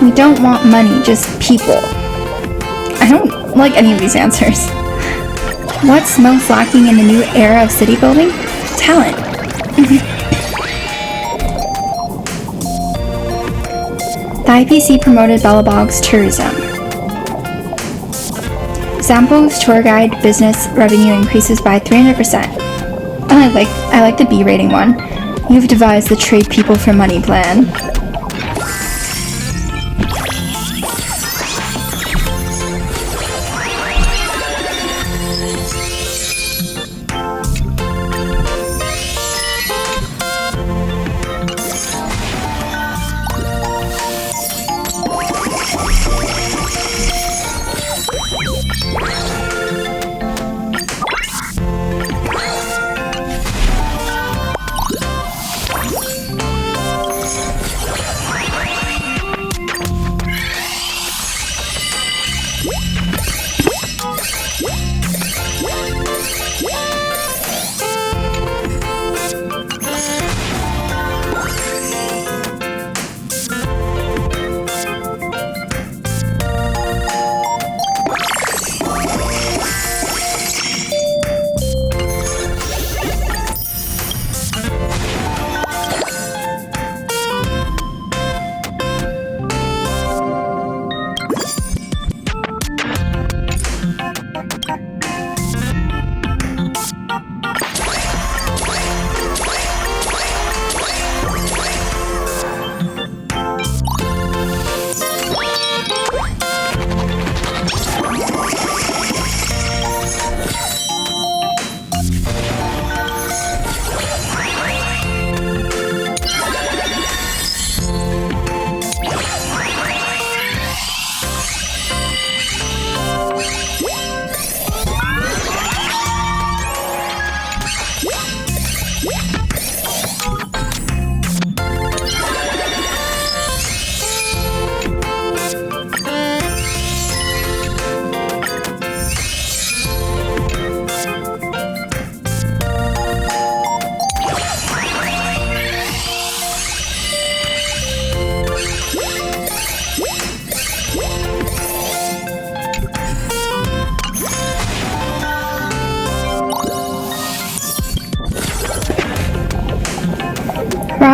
We don't want money, just people. I don't like any of these answers. What's most lacking in the new era of city building? Talent. The IPC promoted Bellabog's tourism. Zampo's tour guide business revenue increases by 300%. I like the B rating one. You've devised the trade people for money plan.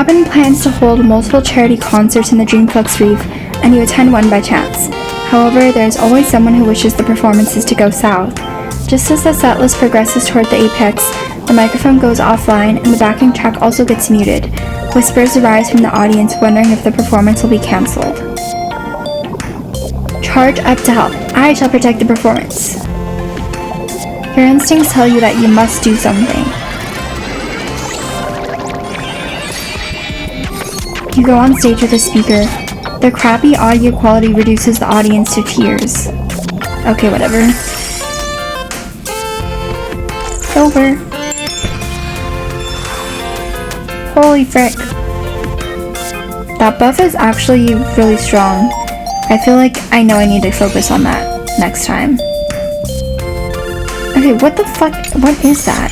Robin plans to hold multiple charity concerts in the Dreamflux Reef, and you attend one by chance. However, there is always someone who wishes the performances to go south. Just as the set list progresses toward the apex, the microphone goes offline and the backing track also gets muted. Whispers arise from the audience wondering if the performance will be cancelled. Charge up to help. I shall protect the performance. Your instincts tell you that you must do something. You go on stage with a speaker. The crappy audio quality reduces the audience to tears. Okay, whatever. It's over. Holy frick. That buff is actually really strong. I feel like I know I need to focus on that next time. Okay, what the fuck? What is that?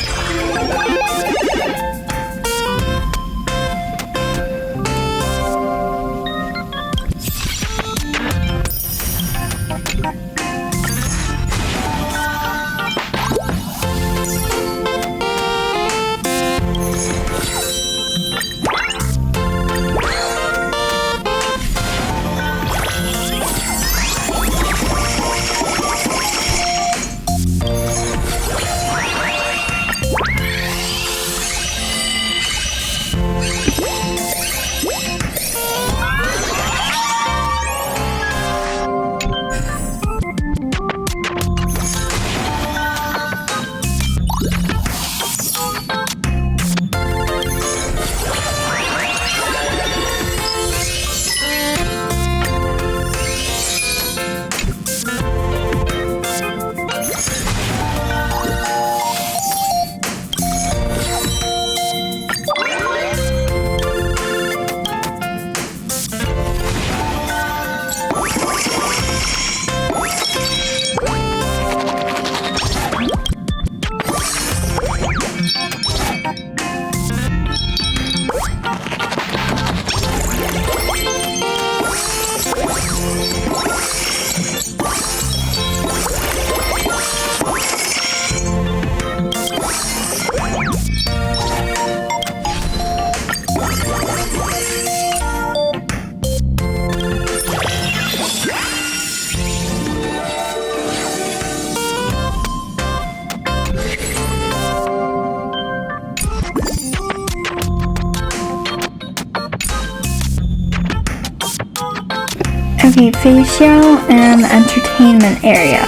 Okay, facial and entertainment area.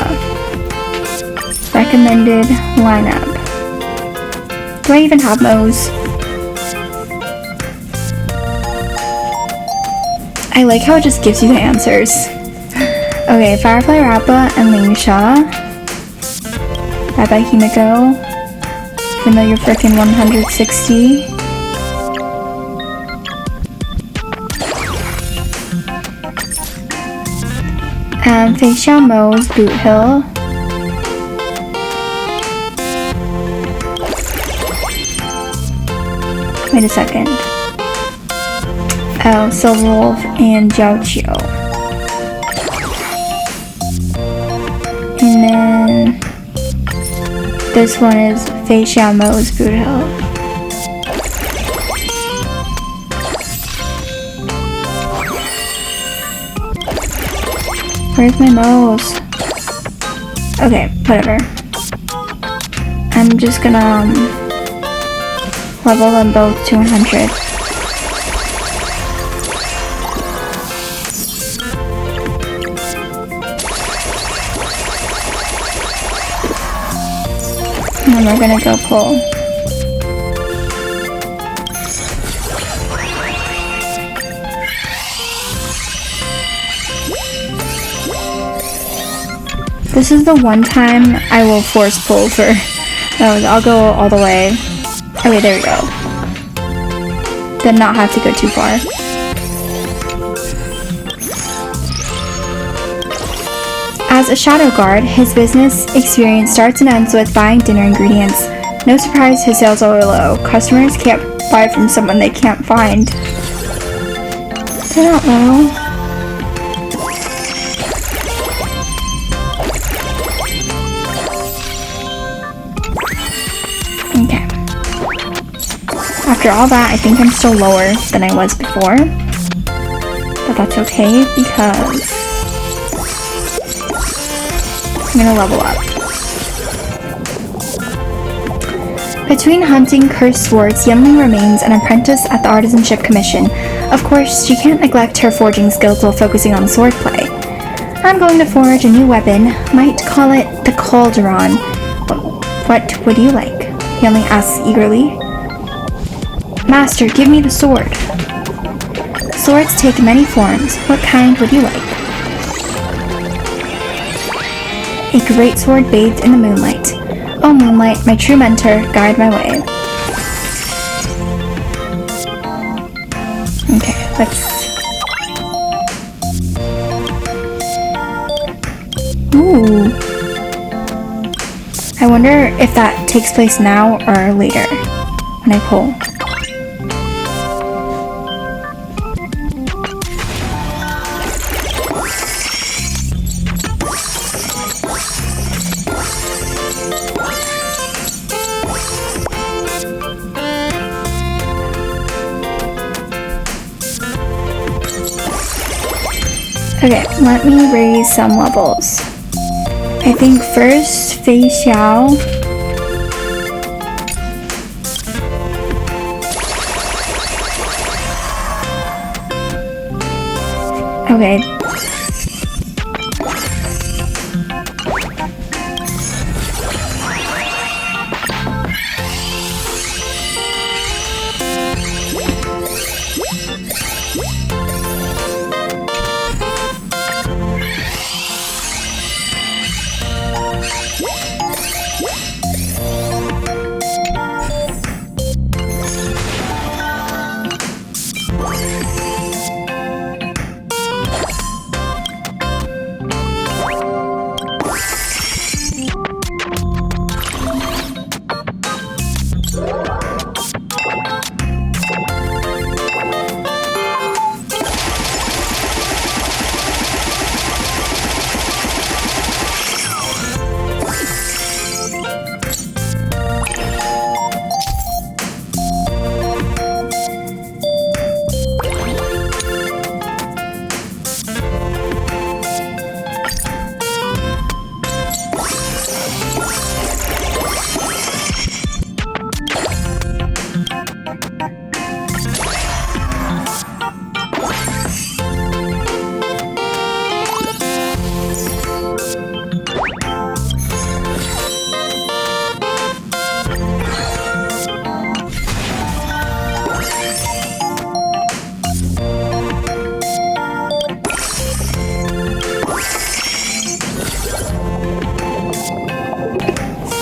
Recommended lineup. Do I even have those? I like how it just gives you the answers. Okay, Firefly Rappa and Lingsha. Bye bye Himiko. Even though you're freaking 160. And Facial Mo's Boot Hill. Wait a second. Oh, Silver Wolf and Jiaoqiu. And then this one is Facial Mo's Boot Hill. Where's my mouse? Okay, whatever. I'm just gonna level them both to 100. And we're gonna go pull. This is the one time I will force pull for those. I'll go all the way. Okay, there we go. Then not have to go too far. As a shadow guard, his business experience starts and ends with buying dinner ingredients. No surprise, his sales are low. Customers can't buy from someone they can't find. They're not low. After all that, I think I'm still lower than I was before. But that's okay because I'm gonna level up. Between hunting cursed swords, Yunling remains an apprentice at the Artisanship Commission. Of course, she can't neglect her forging skills while focusing on swordplay. I'm going to forge a new weapon. Might call it the Calderon. What would you like? Yunling asks eagerly. Master, give me the sword. Swords take many forms. What kind would you like? A great sword bathed in the moonlight. Oh, moonlight, my true mentor, guide my way. Okay, let's... Ooh. I wonder if that takes place now or later when I pull. Okay, let me raise some levels. I think first, Fei Xiao. Okay.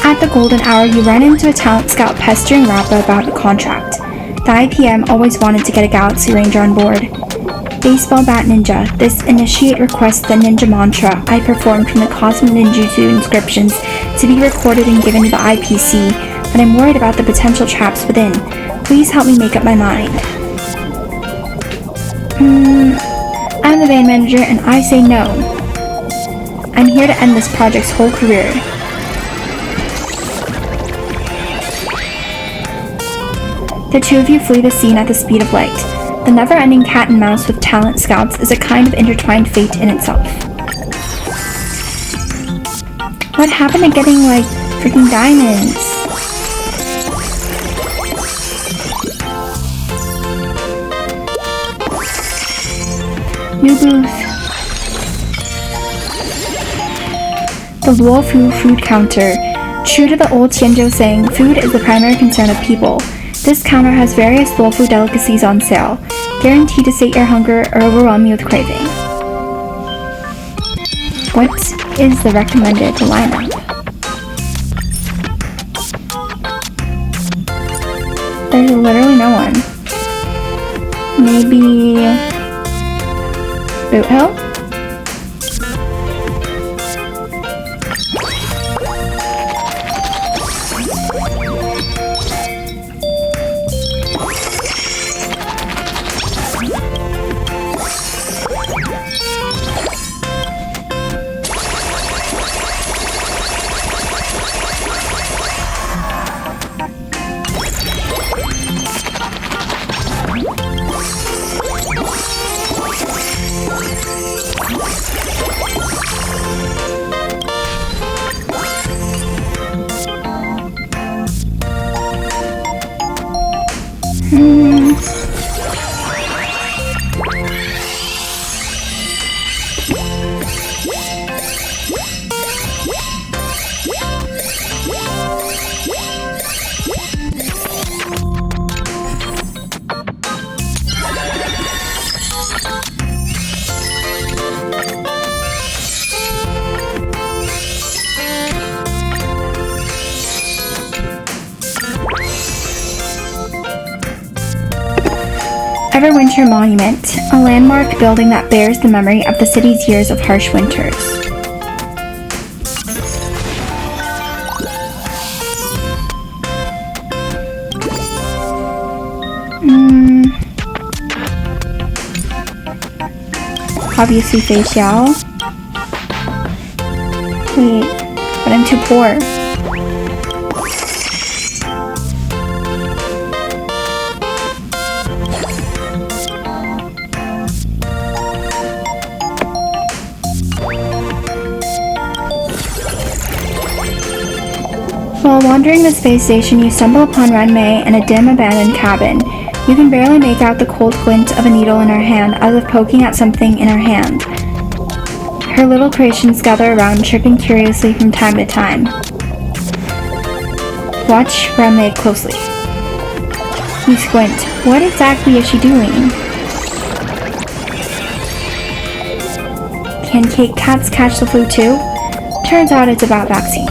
At the golden hour, you run into a talent scout pestering Rappa about a contract. The IPM always wanted to get a Galaxy Ranger on board. Baseball Bat Ninja. This initiate requests the ninja mantra I performed from the Cosmic Ninjutsu inscriptions to be recorded and given to the IPC, but I'm worried about the potential traps within. Please help me make up my mind. I'm the band manager and I say no. I'm here to end this project's whole career. The two of you flee the scene at the speed of light. The never-ending cat and mouse with talent scouts is a kind of intertwined fate in itself. What happened to getting, like, freaking diamonds? New booth. The Luofu food counter. True to the old Tianzhou saying, food is the primary concern of people. This counter has various Luofu delicacies on sale, guaranteed to sate your hunger or overwhelm you with craving. What is the recommended lineup? There's literally no one. Maybe Boot Hill? Everwinter Monument, a landmark building that bears the memory of the city's years of harsh winters. Obviously facial. Wait, but I'm too poor. While wandering the space station, you stumble upon Renmei in a dim, abandoned cabin. You can barely make out the cold glint of a needle in her hand, as if poking at something in her hand. Her little creations gather around, chirping curiously from time to time. Watch Renmei closely. You squint. What exactly is she doing? Can cats catch the flu too? Turns out it's about vaccines.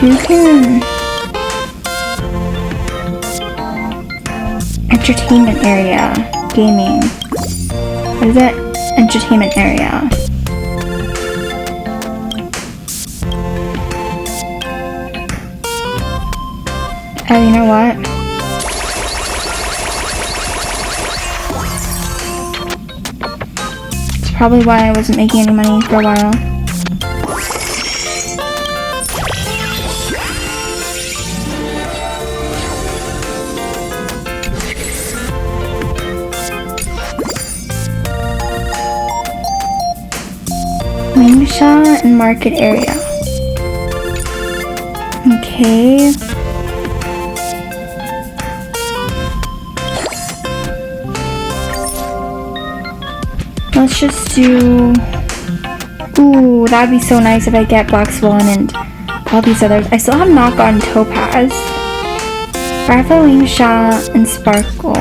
Who can... Entertainment area. Gaming. What is it? Entertainment area. Oh, you know what? It's probably why I wasn't making any money for a while. Wingsha and market area. Okay. Let's just do... Ooh, that'd be so nice if I get Black Swan and all these others. I still have not gotten Topaz. Rafa, Wingsha, and Sparkle.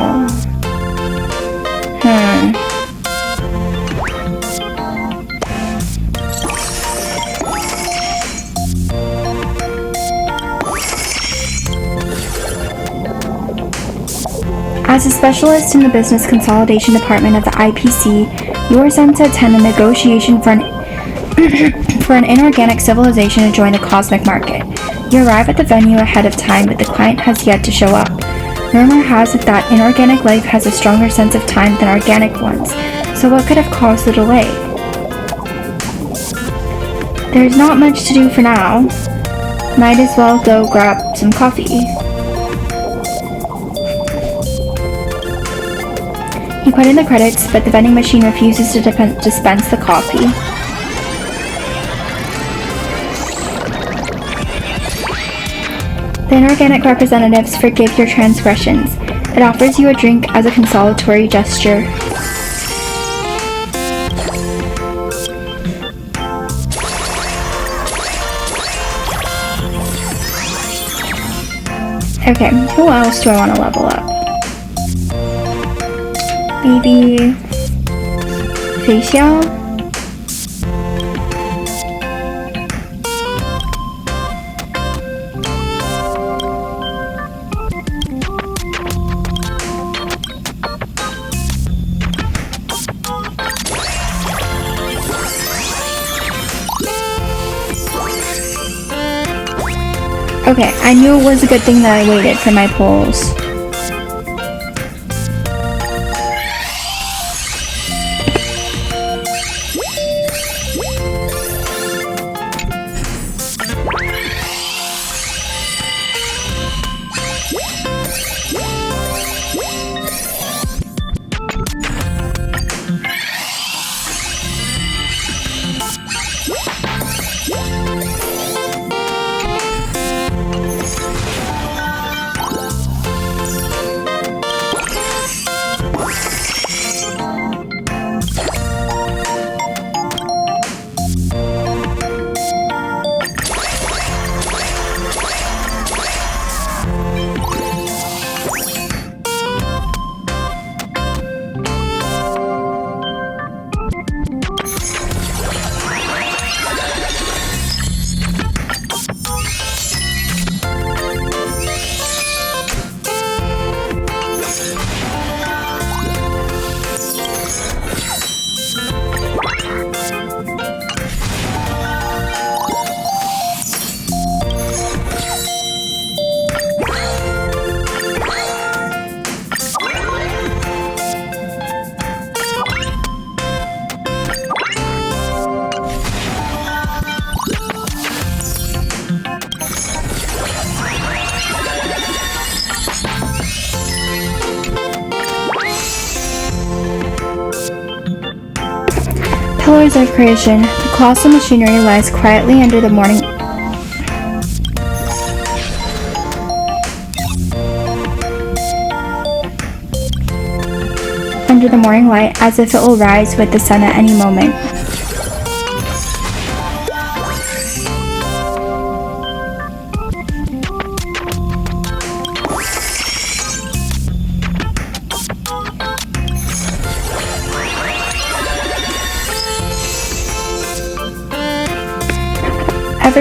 As a specialist in the business consolidation department of the IPC, you are sent to attend a negotiation for an inorganic civilization to join the cosmic market. You arrive at the venue ahead of time, but the client has yet to show up. Rumor has it that inorganic life has a stronger sense of time than organic ones, so what could have caused the delay? There's not much to do for now. Might as well go grab some coffee. You put in the credits, but the vending machine refuses to dispense the coffee. The inorganic representatives forgive your transgressions. It offers you a drink as a consolatory gesture. Okay, who else do I want to level up? Maybe facial? Okay, I knew it was a good thing that I waited for my polls. floors of creation, the colossal machinery lies quietly under the morning light, as if it will rise with the sun at any moment.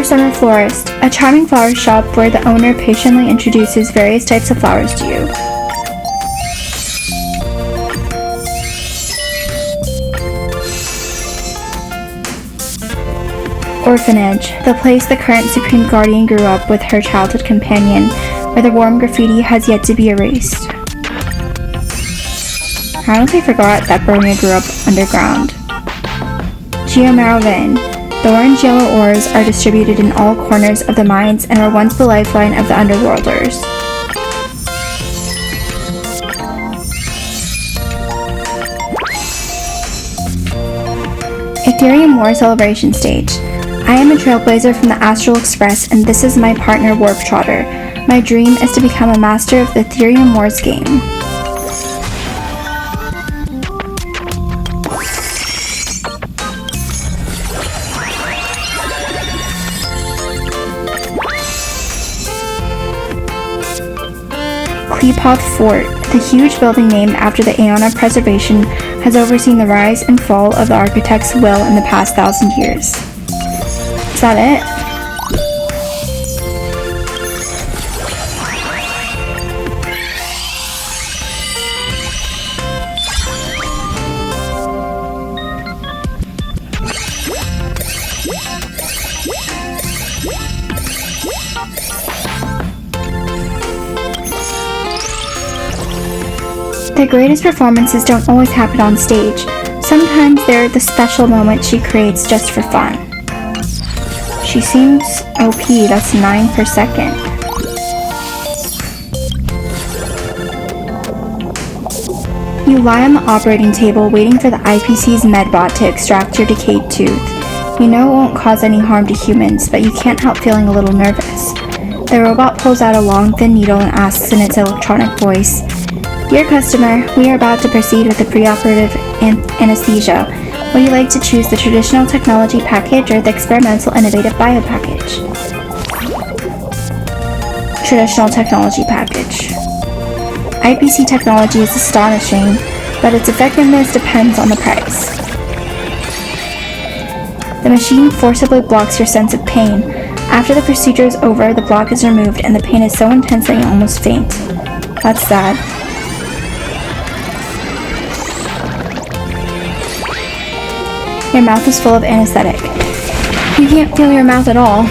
Summer Florist, a charming flower shop where the owner patiently introduces various types of flowers to you. Orphanage, the place the current Supreme Guardian grew up with her childhood companion, where the warm graffiti has yet to be erased. I honestly forgot that Bernia grew up underground. Geomarrow. The orange-yellow ores are distributed in all corners of the mines and were once the lifeline of the underworlders. Ethereum War Celebration Stage. I am a trailblazer from the Astral Express, and this is my partner Warp Trotter. My dream is to become a master of the Ethereum Wars game. Klepoth Fort, the huge building named after the Aeon of Preservation, has overseen the rise and fall of the architect's will in the past 1,000 years. Is that it? The greatest performances don't always happen on stage. Sometimes they're the special moments she creates just for fun. She seems OP, that's 9 per second. You lie on the operating table waiting for the IPC's medbot to extract your decayed tooth. You know it won't cause any harm to humans, but you can't help feeling a little nervous. The robot pulls out a long, thin needle and asks in its electronic voice, "Dear customer, we are about to proceed with the preoperative anesthesia. Would you like to choose the traditional technology package or the experimental innovative bio package?" Traditional technology package. IPC technology is astonishing, but its effectiveness depends on the price. The machine forcibly blocks your sense of pain. After the procedure is over, the block is removed and the pain is so intense that you almost faint. That's sad. Your mouth is full of anesthetic. You can't feel your mouth at all.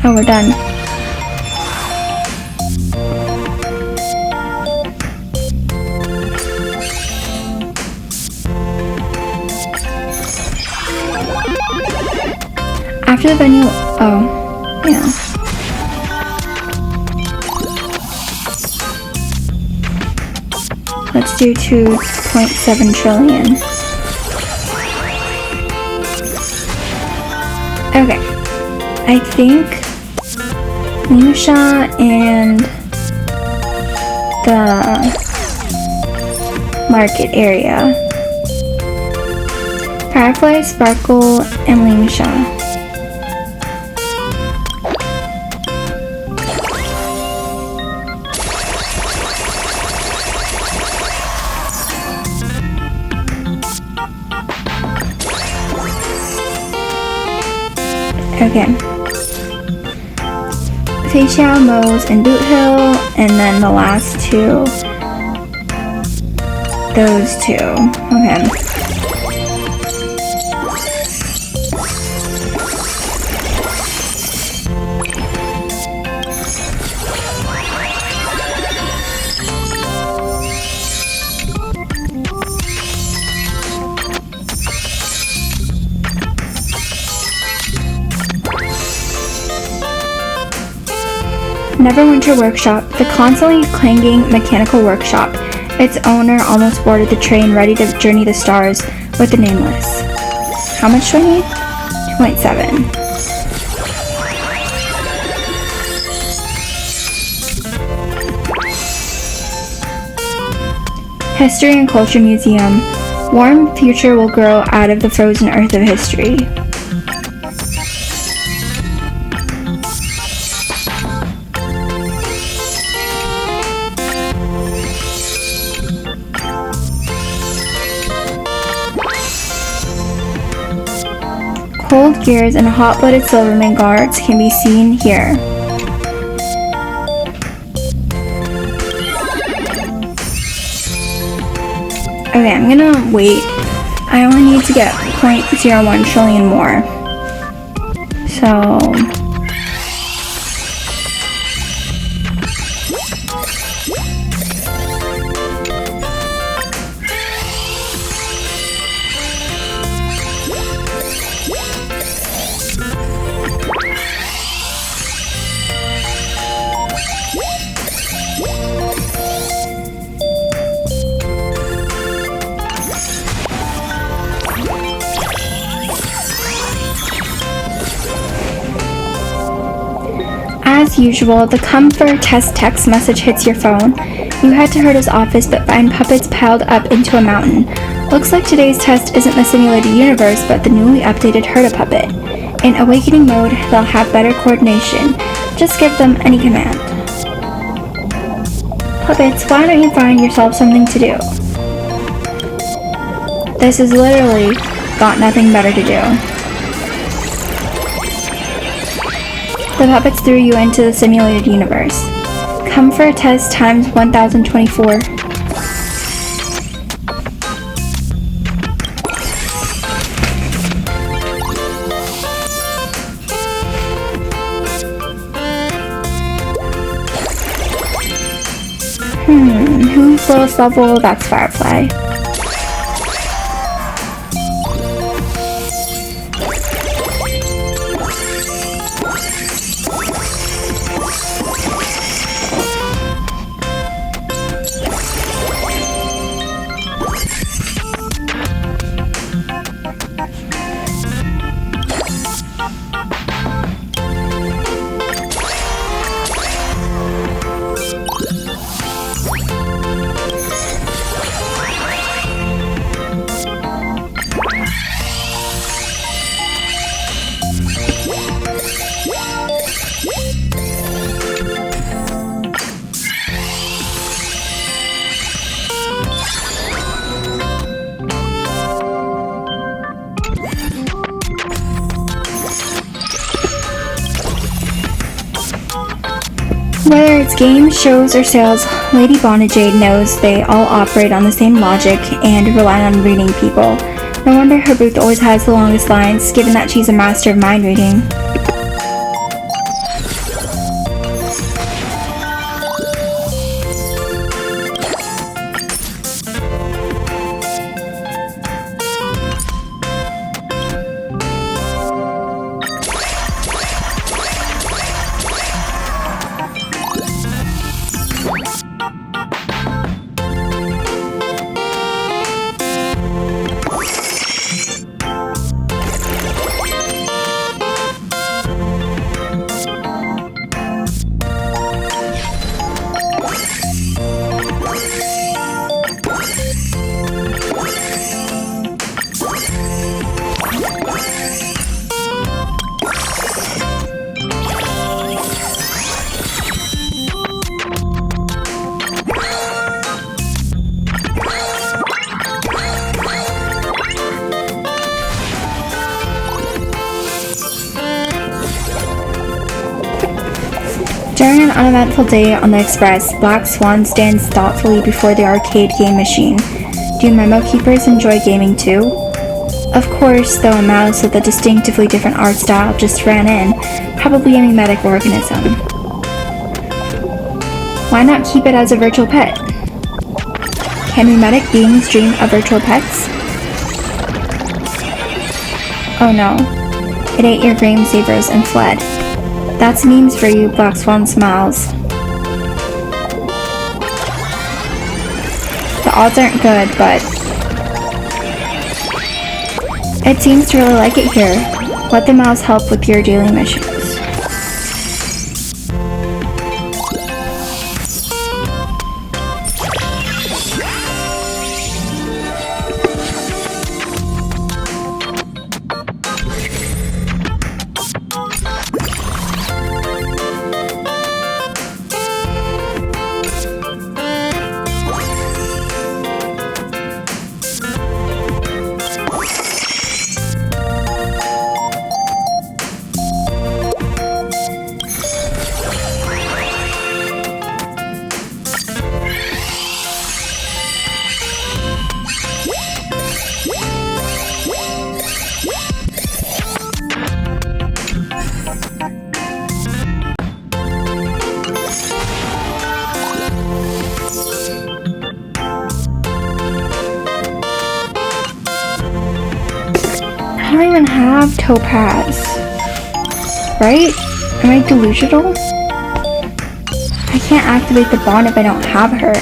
Oh, we're done. After the venue, yeah. Let's do 2.7 trillion. Okay. I think Limusha and the market area. Firefly, Sparkle, and Limusha. Okay. Feixiao, Moe's, and Boot Hill, and then the last two. Those two. Okay. Neverwinter Workshop, the constantly clanging mechanical workshop. Its owner almost boarded the train ready to journey the stars with the nameless. How much do I need? 2.7. History and Culture Museum. Warm future will grow out of the frozen earth of history. Cold gears and hot-blooded Silverman guards can be seen here. Okay, I'm gonna wait. I only need to get 0.01 trillion more. So... As usual, the come for a test text message hits your phone. You head to Herta's office but find puppets piled up into a mountain. Looks like today's test isn't the simulated universe but the newly updated Herta puppet. In awakening mode, they'll have better coordination. Just give them any command. Puppets, why don't you find yourself something to do? This is literally got nothing better to do. The puppets threw you into the simulated universe. Come for a test times 1024. Who's lowest level? That's Firefly. Whether it's games, shows, or sales, Lady Bonajade knows they all operate on the same logic and rely on reading people. No wonder her booth always has the longest lines, given that she's a master of mind reading. During an uneventful day on the Express, Black Swan stands thoughtfully before the arcade game machine. Do Memo Keepers enjoy gaming too? Of course, though a mouse with a distinctively different art style just ran in, probably a mimetic organism. Why not keep it as a virtual pet? Can mimetic beings dream of virtual pets? Oh no, it ate your Graham Sabers and fled. That's memes for you, Black Swan smiles. odds aren't good, but it seems to really like it here. Let the mouse help with your daily missions. I don't even have Topaz. Right? Am I delusional? I can't activate the bond if I don't have her.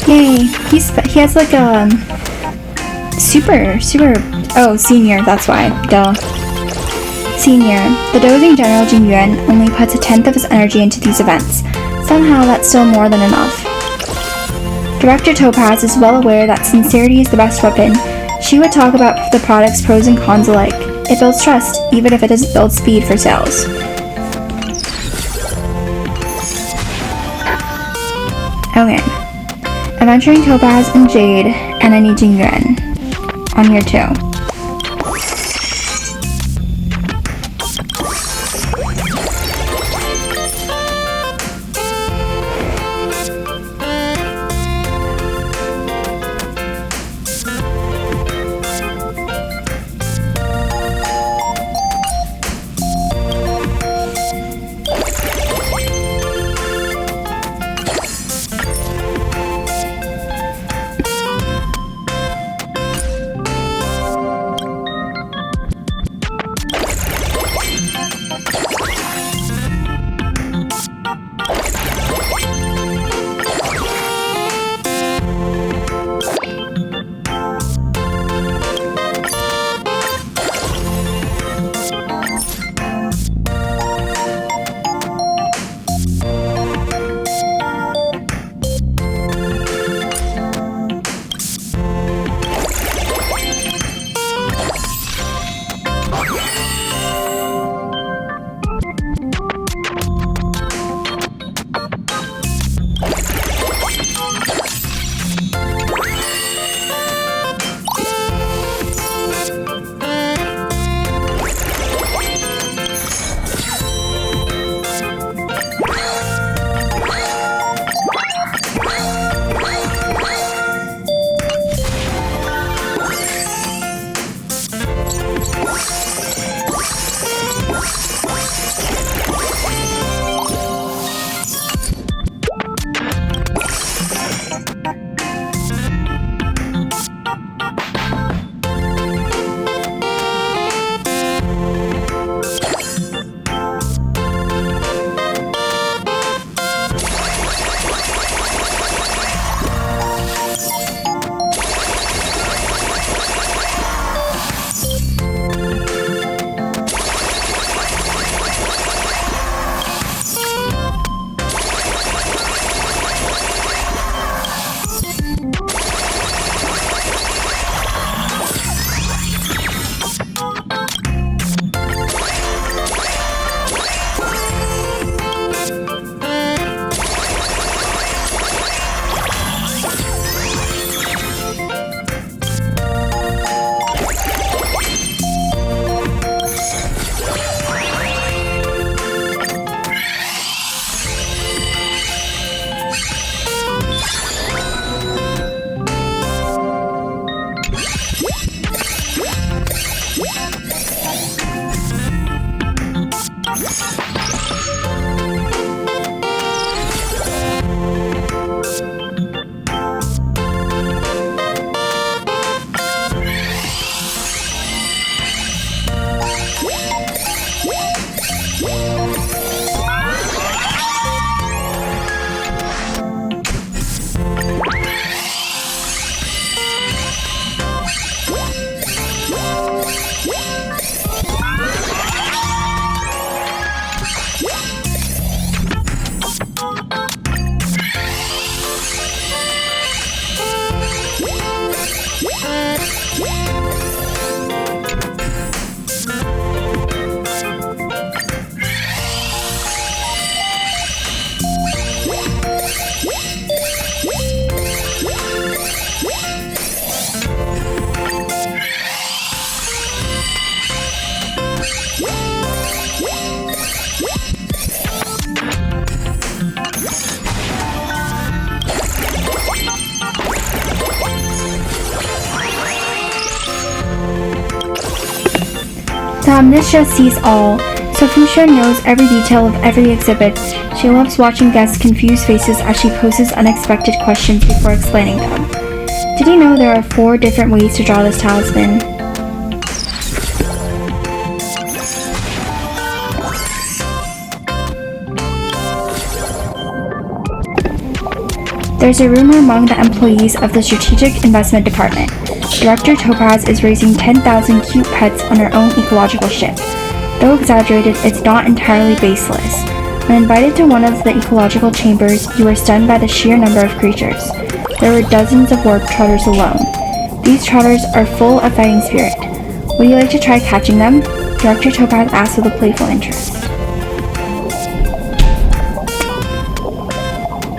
Yay, he has like a super, oh, senior, that's why, duh. Senior, the dozing General Jing Yuan only puts 1/10 of his energy into these events. Somehow that's still more than enough. Director Topaz is well aware that sincerity is the best weapon. She would talk about the product's pros and cons alike. It builds trust, even if it doesn't build speed for sales. Okay. Adventuring Topaz and Jade, and I need Jing Yuan on here too. The Omniscia sees all, so Fuchsia knows every detail of every exhibit. She loves watching guests' confused faces as she poses unexpected questions before explaining them. Did you know there are 4 different ways to draw this talisman? There's a rumor among the employees of the Strategic Investment Department. Director Topaz is raising 10,000 cute pets on her own ecological ship. Though exaggerated, it's not entirely baseless. When invited to one of the ecological chambers, you were stunned by the sheer number of creatures. There were dozens of warp trotters alone. These trotters are full of fighting spirit. Would you like to try catching them? Director Topaz asked with a playful interest.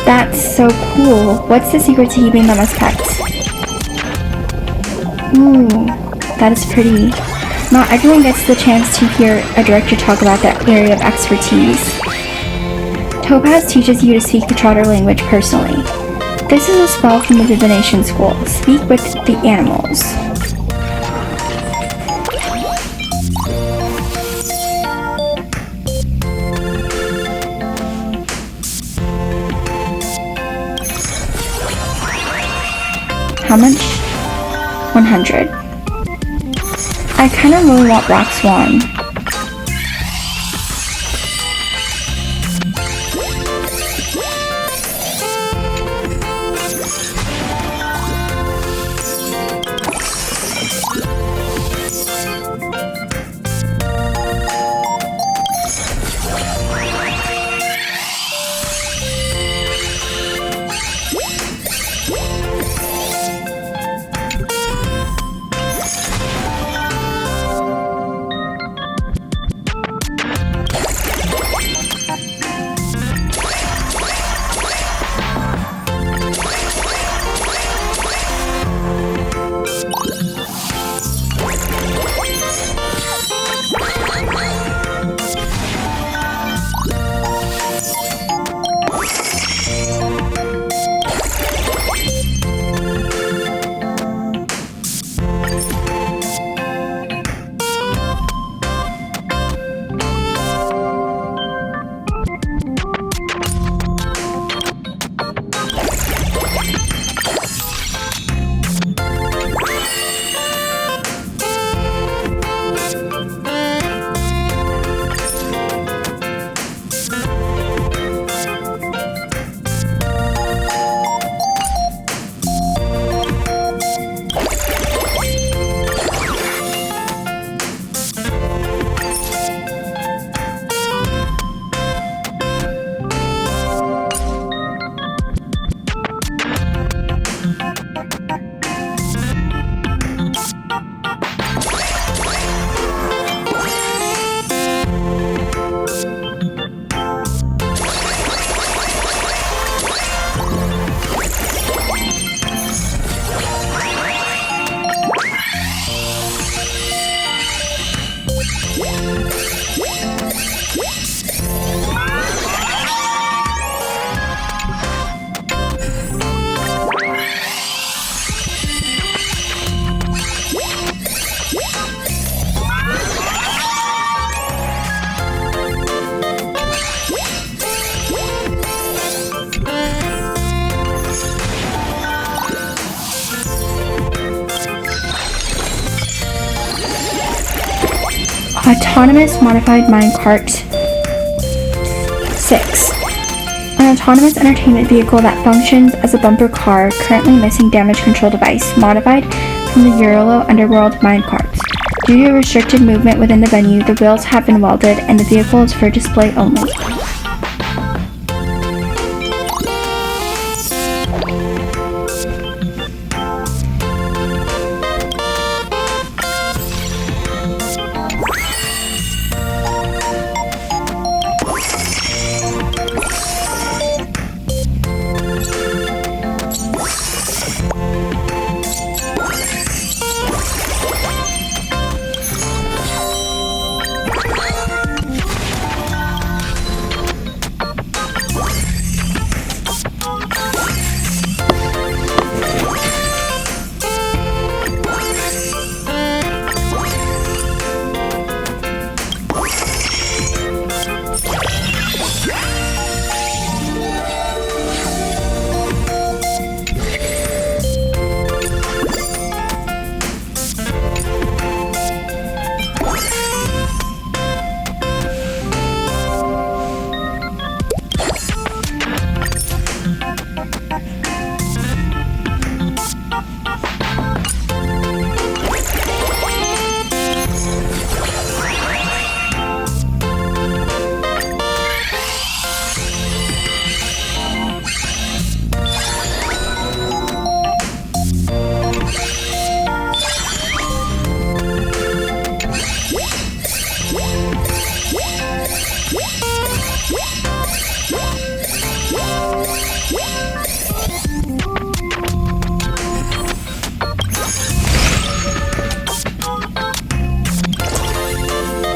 That's so cool. What's the secret to keeping them as pets? Ooh, that is pretty. Not everyone gets the chance to hear a director talk about that area of expertise. Topaz teaches you to speak the trotter language personally. This is a spell from the divination school. Speak with the animals. How much? 100. I kind of really want Black Swan. Autonomous Modified Minecart 6. An autonomous entertainment vehicle that functions as a bumper car, currently missing damage control device, modified from the Eurolo Underworld minecarts. Due to restricted movement within the venue, the wheels have been welded and the vehicle is for display only.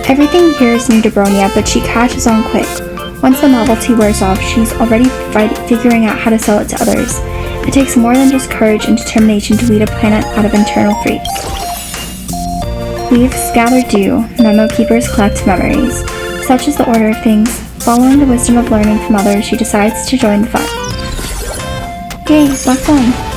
Everything here is new to Bronia, but she catches on quick. Once the novelty wears off, she's already figuring out how to sell it to others. It takes more than just courage and determination to lead a planet out of internal freeze. Leaves gather dew, memo keepers collect memories. Such is the order of things. Following the wisdom of learning from others, she decides to join the fun. Yay, Black Phone!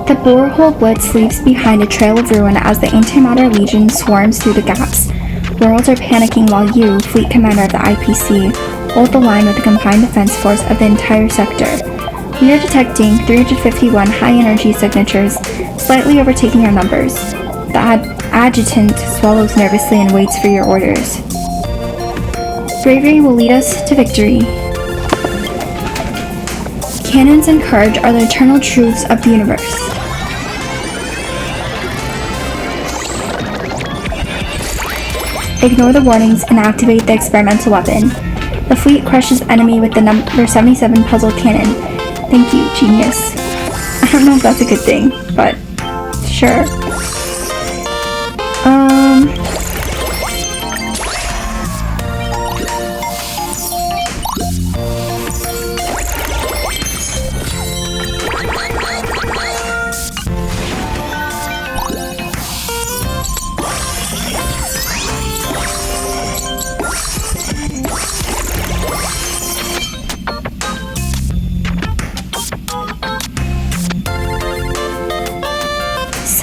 The Borehole Blitz leaves behind a trail of ruin as the Antimatter Legion swarms through the gaps. Worlds are panicking while you, Fleet Commander of the IPC, hold the line with the combined defense force of the entire sector. We are detecting 351 high-energy signatures, slightly overtaking our numbers. The adjutant swallows nervously and waits for your orders. Bravery will lead us to victory. Cannons and courage are the eternal truths of the universe. Ignore the warnings and activate the experimental weapon. The fleet crushes enemy with the number 77 puzzle cannon. Thank you, genius. I don't know if that's a good thing, but sure.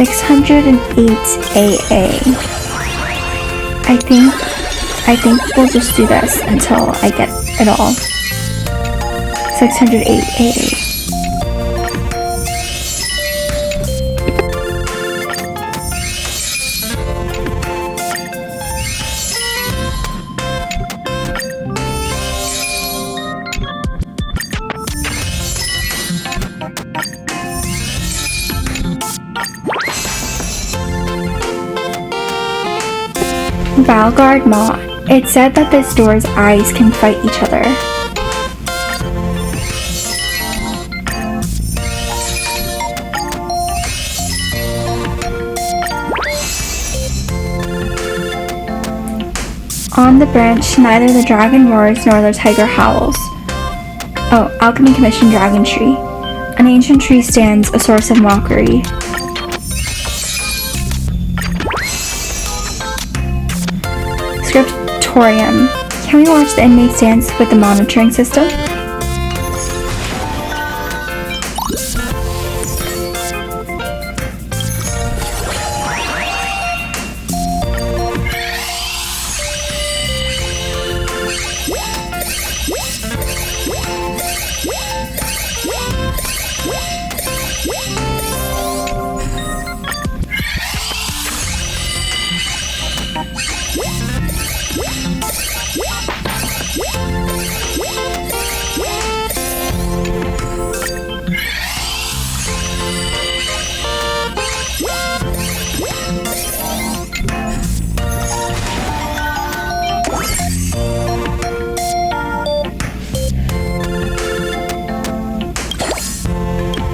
608 AA. I think we'll just do this until I get it all. 608 AA. Valguard Maw. It said that this door's eyes can fight each other. On the branch, neither the dragon roars nor the tiger howls. Oh, alchemy commissioned dragon tree. An ancient tree stands, a source of mockery. Scriptorium. Can we watch the inmates dance with the monitoring system?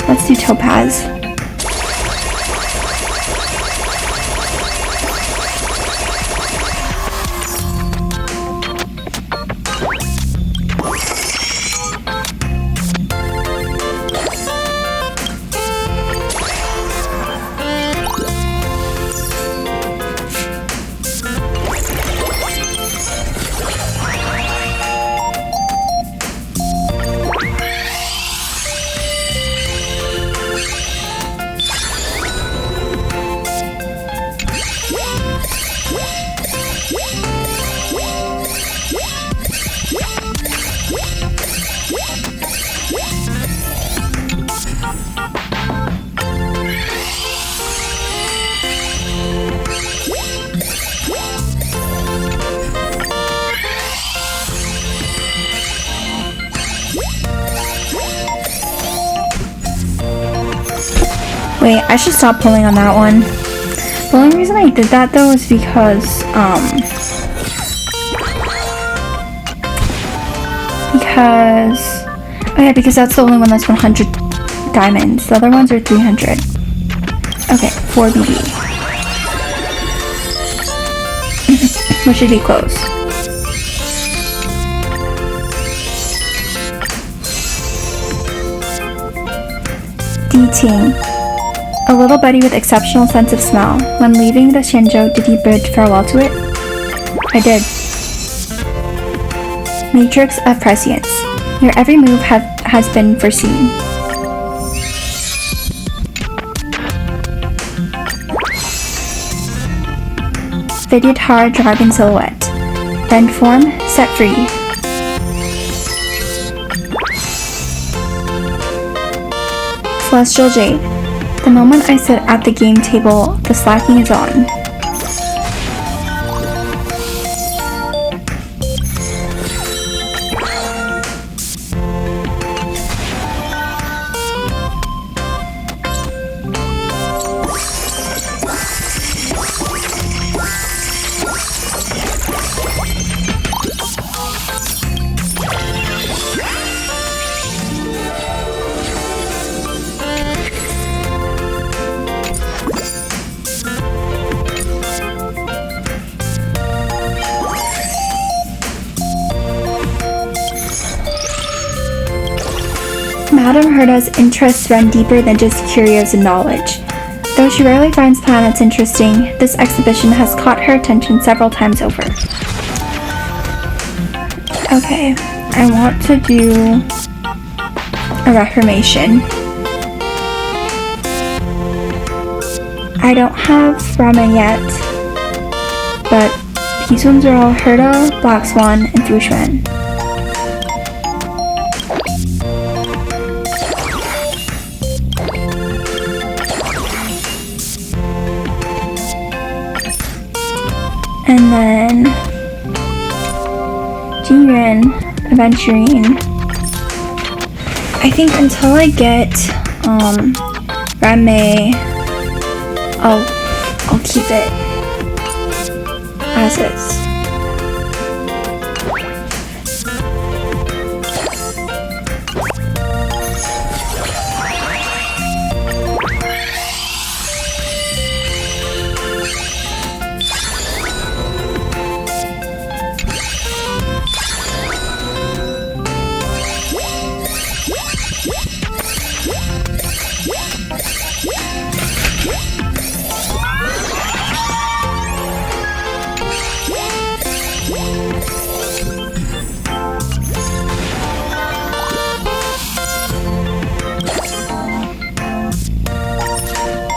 Let's do topaz. Wait, I should stop pulling on that one. The only reason I did that though is because, because that's the only one that's 100 diamonds. The other ones are 300. Okay, 4 BB. Which should be close. D-Ting. A little buddy with exceptional sense of smell. When leaving the Shinjo, did you bid farewell to it? I did. Matrix of Prescience. Your every move has been foreseen. Vidyadhara Dragon Silhouette. Rend form, set free. Celestial Jade. The moment I sit at the game table, the slacking is on. Madame Herda's interests run deeper than just curios and knowledge. Though she rarely finds planets interesting, this exhibition has caught her attention several times over. Okay, I want to do a reformation. I don't have Rama yet, but these ones are all Herda, Black Swan, and Fushman. And then Jiren, Aventurine. I think until I get Ranmei, I'll keep it as is.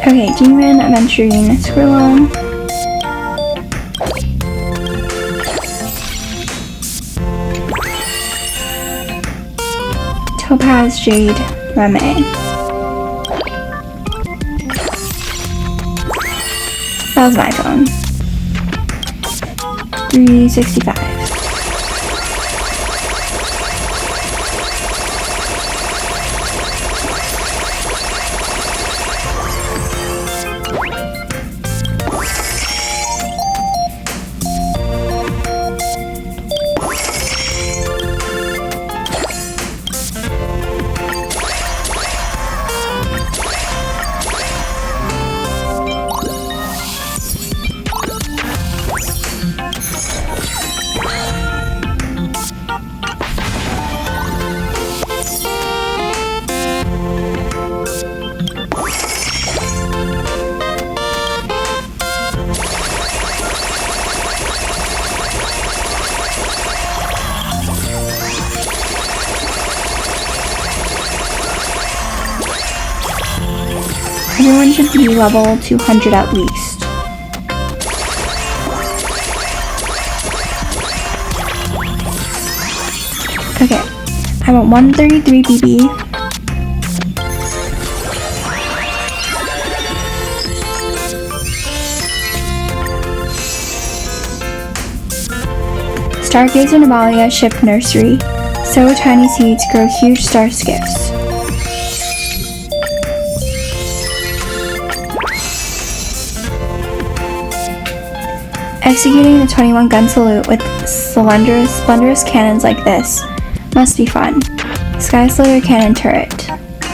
Okay, Demon, Aventurine, Squirrel. Topaz, Jade, Reme. That was my phone. 365. Everyone should be level 200 at least. Okay, I want 133 BB. Stargazer Namalia Ship Nursery. Sow tiny seeds, grow huge star skiffs. Executing the 21-gun salute with splendorous cannons like this must be fun. Sky Slayer cannon turret.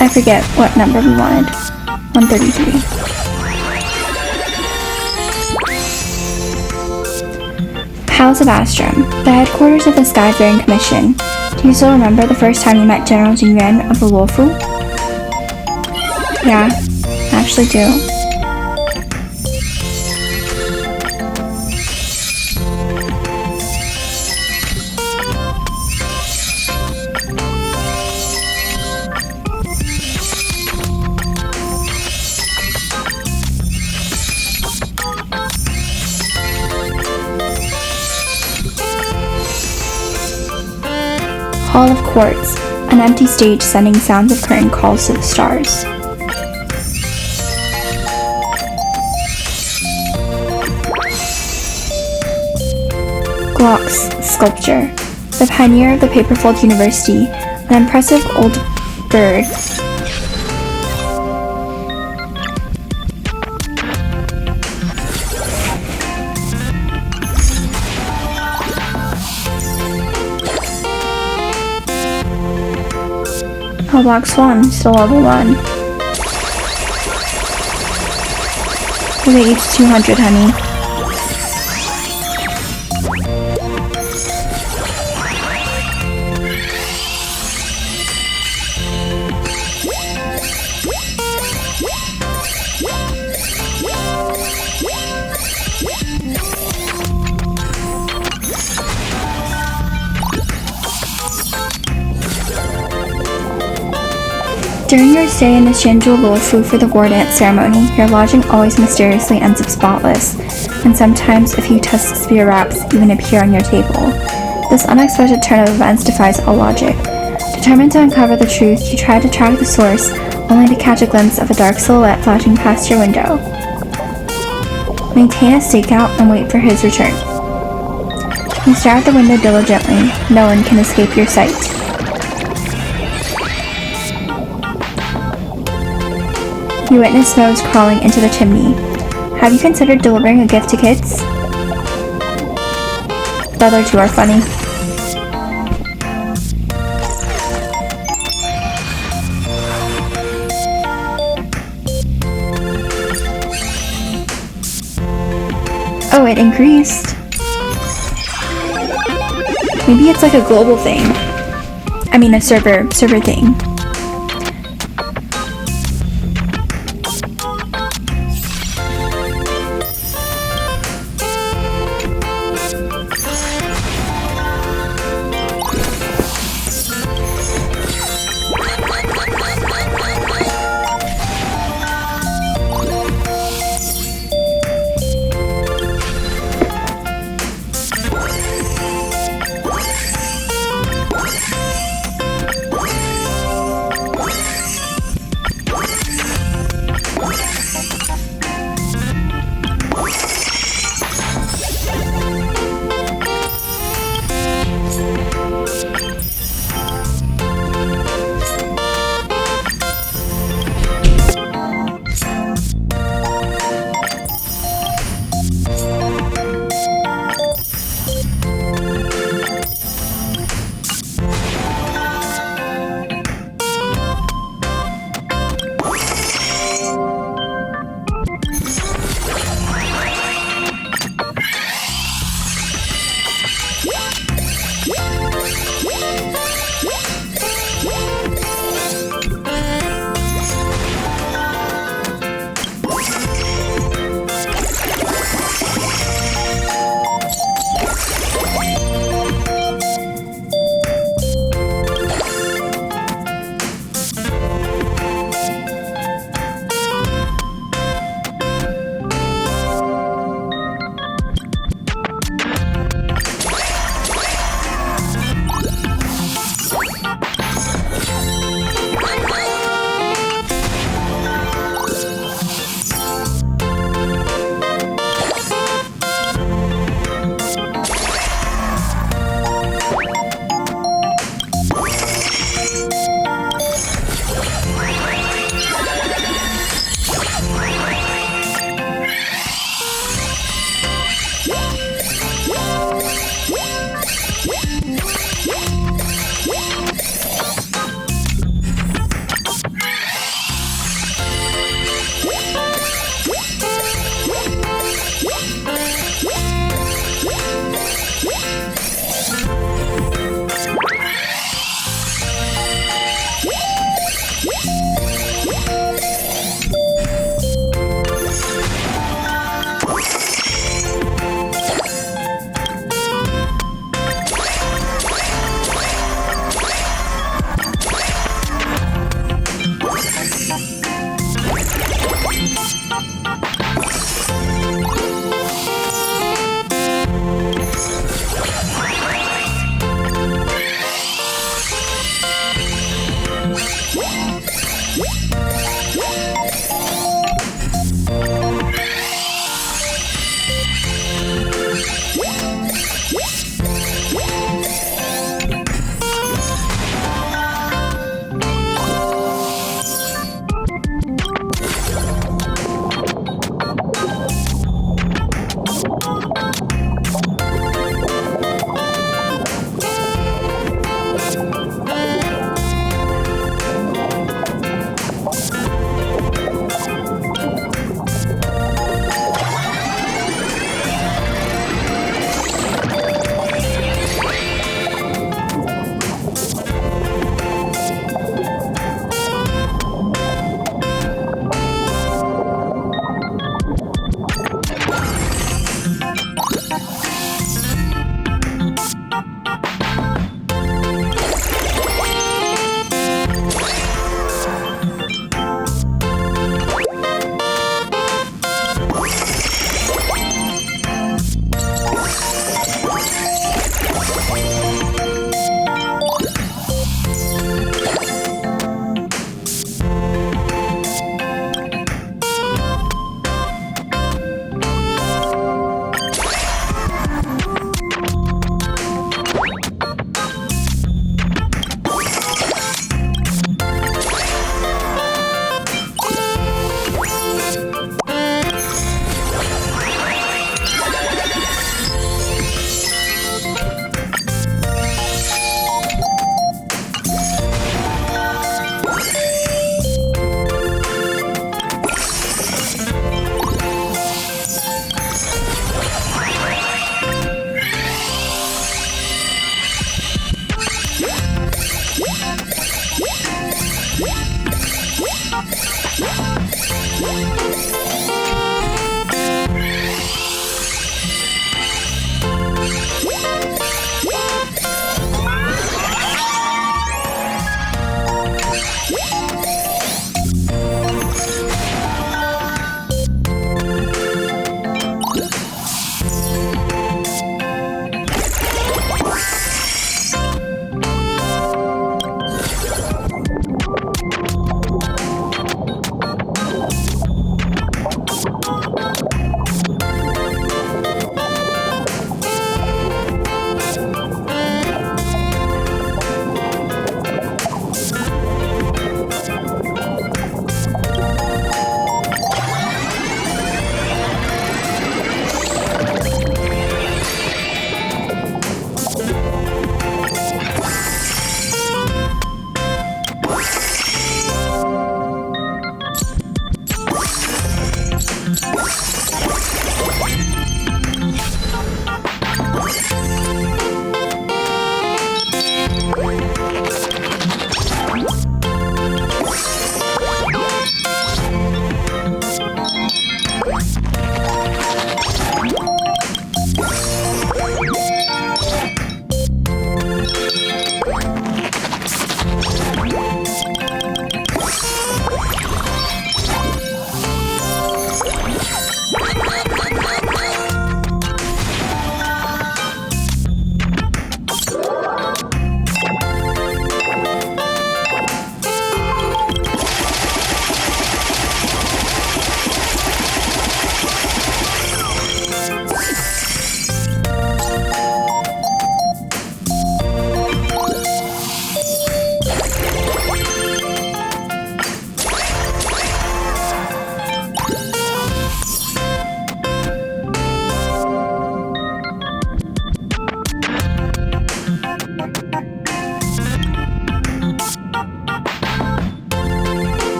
I forget what number we wanted. 133. House of Astrum, the headquarters of the Skyfaring Commission. Do you still remember the first time you met General Jingyuan of the Luofu? Yeah, I actually do. Hall of Quartz, an empty stage sending sounds of curtain calls to the stars. Glock's sculpture, the pioneer of the Paperfold University, an impressive old bird. Oh, Black Swan, still level 1. We'll get you to 200, honey. During your stay in the Shinju Luofu for the war dance ceremony, your lodging always mysteriously ends up spotless, and sometimes a few Tusk Spear wraps even appear on your table. This unexpected turn of events defies all logic. Determined to uncover the truth, you try to track the source, only to catch a glimpse of a dark silhouette flashing past your window. Maintain a stakeout and wait for his return. You stare out the window diligently. No one can escape your sight. You witness Nose crawling into the chimney. Have you considered delivering a gift to kids? The other two are funny. Oh, it increased. Maybe it's like a global thing. I mean a server thing.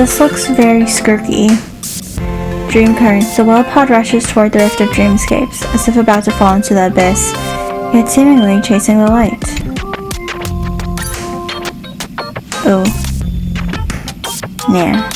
This looks very skirky. Dream currents. The wild pod rushes toward the rift of dreamscapes, as if about to fall into the abyss, yet seemingly chasing the light. Oh. Nah.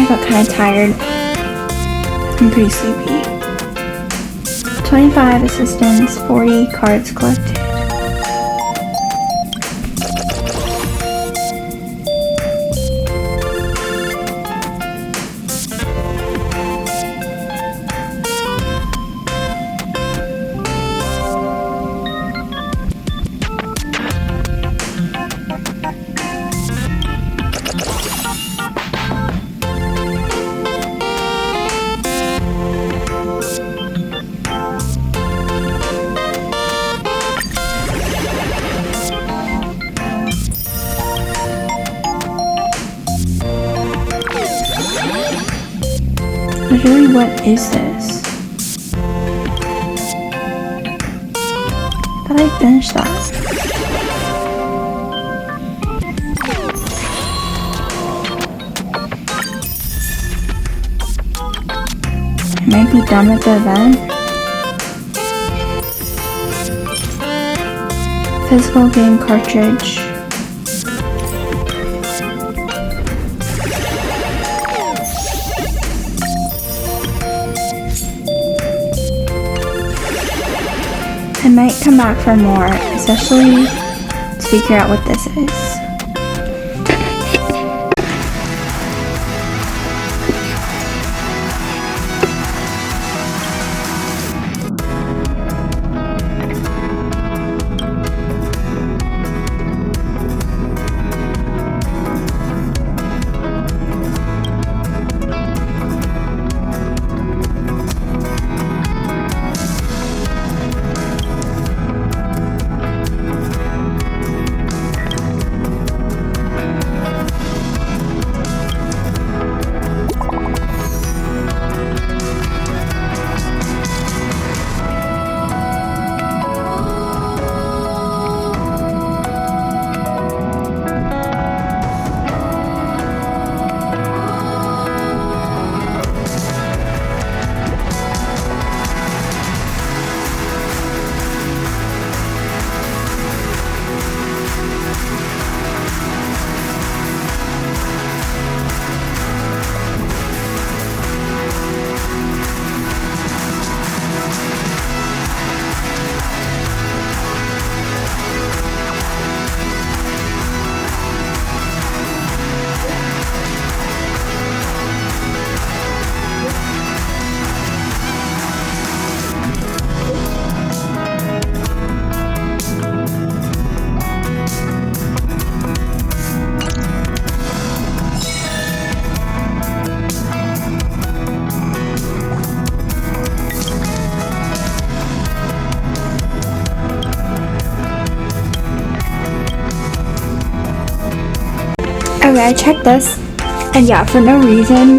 I got kind of tired. I'm pretty sleepy. 25 assistance, 40 cards collected. Literally, what is this? Thought I finished that. I might be done with the event. Physical game cartridge. I might come back for more, especially to figure out what this is. Okay, I checked this, and yeah, for no reason,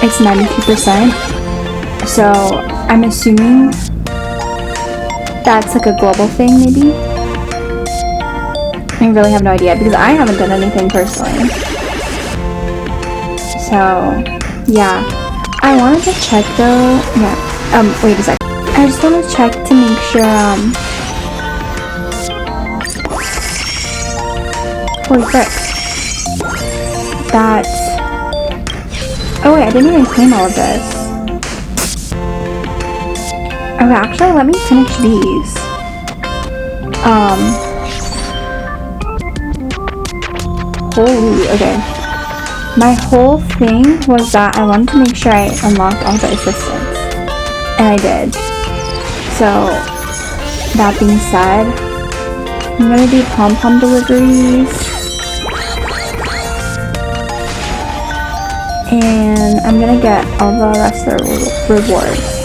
it's 92%. So I'm assuming that's like a global thing, maybe. I really have no idea because I haven't done anything personally. So yeah, I wanted to check though. Yeah. Wait a sec. I just want to check to make sure. Holy frick. That. Oh wait, I didn't even claim all of this. Okay, actually, let me finish these. Holy, okay. My whole thing was that I wanted to make sure I unlocked all the assistants. And I did. So, that being said, I'm gonna do pom-pom deliveries. And I'm gonna get all the rest of the rewards.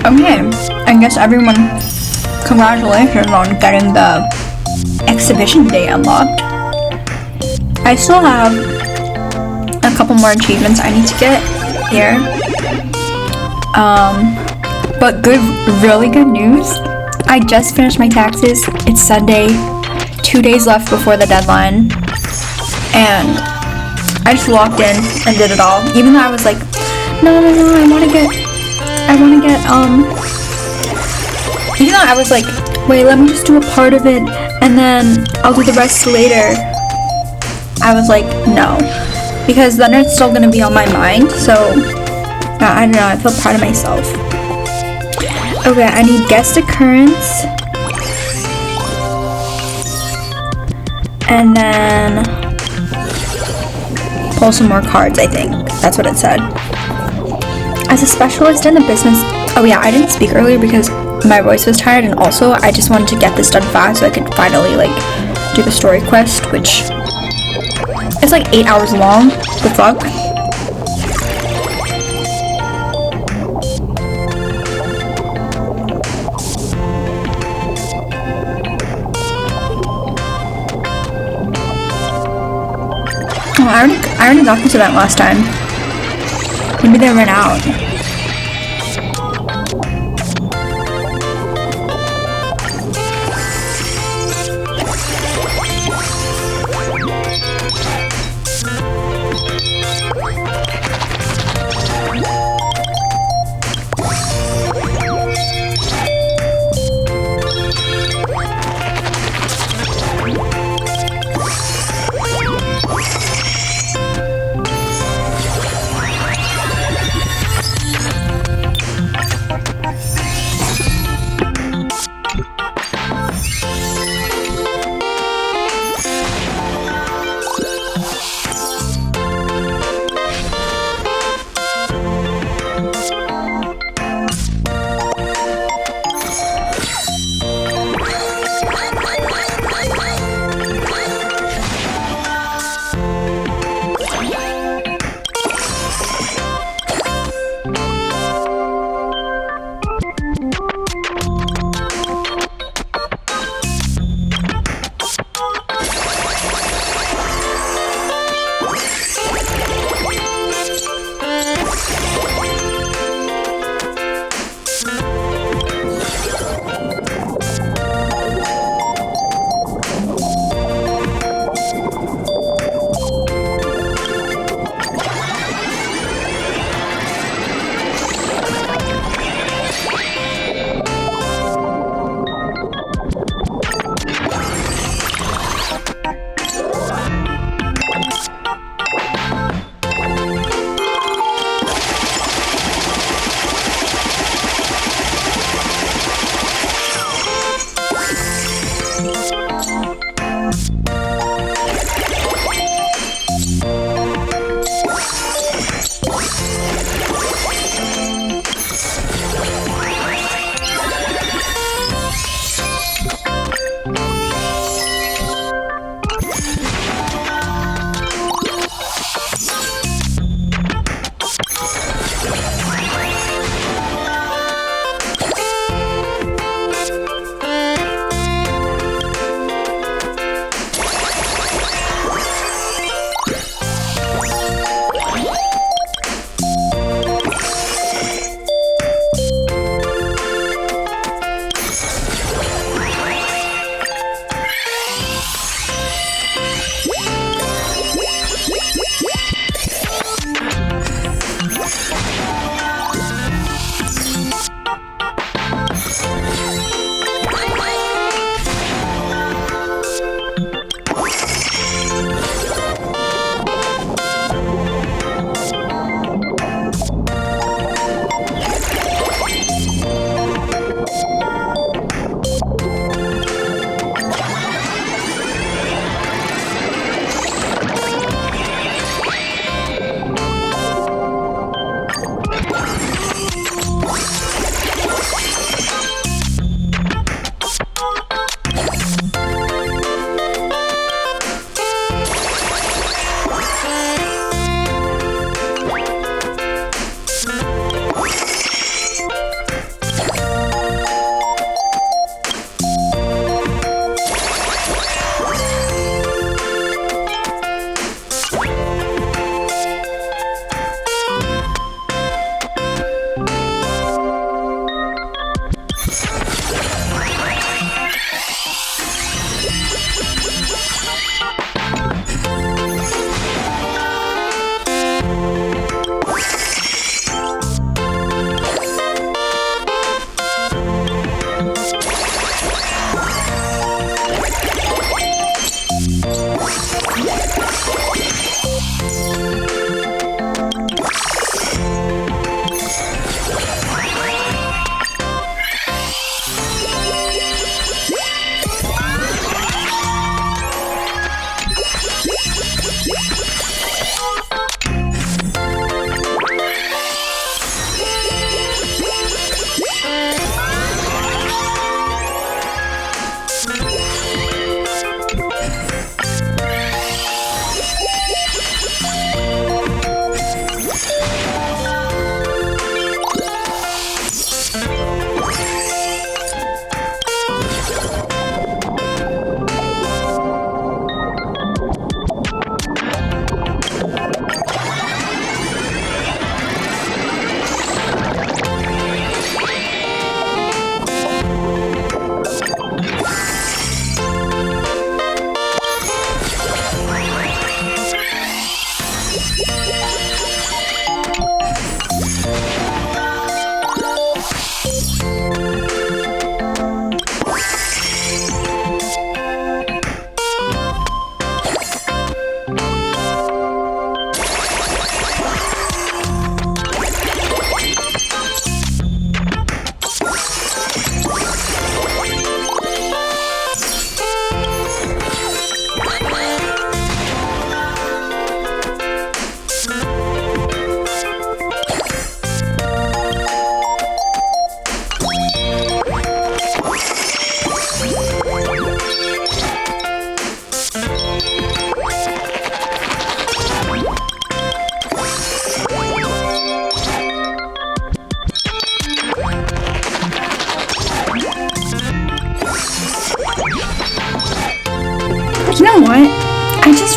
Okay, I guess everyone, congratulations on getting the exhibition day unlocked. I still have a couple more achievements I need to get here. But really good news. I just finished my taxes. It's Sunday, 2 days left before the deadline, and I just logged in and did it all. Even though I was like, no, I want to get, even though I was like, wait, let me just do a part of it, and then I'll do the rest later. I was like, no, because then it's still gonna be on my mind, so, I don't know, I feel proud of myself. Okay, I need guest occurrence, and then pull some more cards, I think. That's what it said. As a specialist in the business, oh yeah, I didn't speak earlier because my voice was tired, and also I just wanted to get this done fast so I could finally like do the story quest, which it's like 8 hours long. The fuck? Oh, I already got this event last time. Maybe they ran out.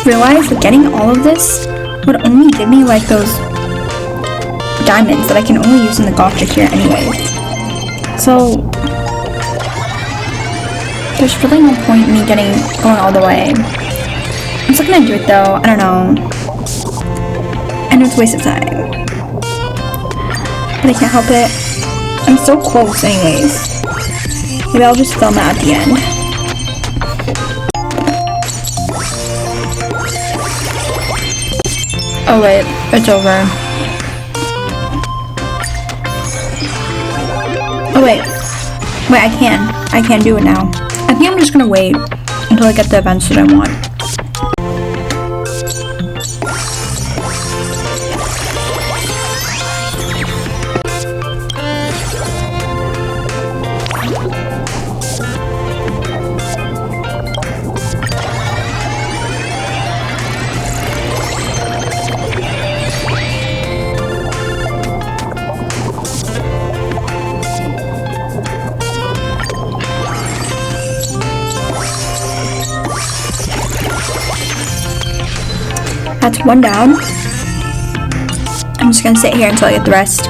just realized that getting all of this would only give me like those diamonds that I can only use in the gacha here anyway. So there's really no point in me going all the way. I'm still gonna do it though. I don't know. I know it's a waste of time, but I can't help it. I'm so close anyways. Maybe I'll just film it at the end. Oh wait, it's over. Oh wait, I can do it now. I think I'm just gonna wait until I get the events that I want. That's one down. I'm just gonna sit here until I get the rest.